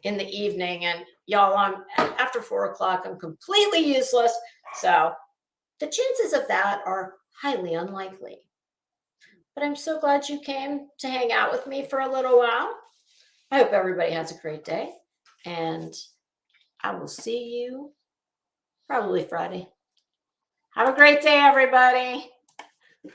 in the evening, and y'all, after 4 o'clock, I'm completely useless. So the chances of that are highly unlikely. But I'm so glad you came to hang out with me for a little while. I hope everybody has a great day, and I will see you probably Friday. Have a great day, everybody.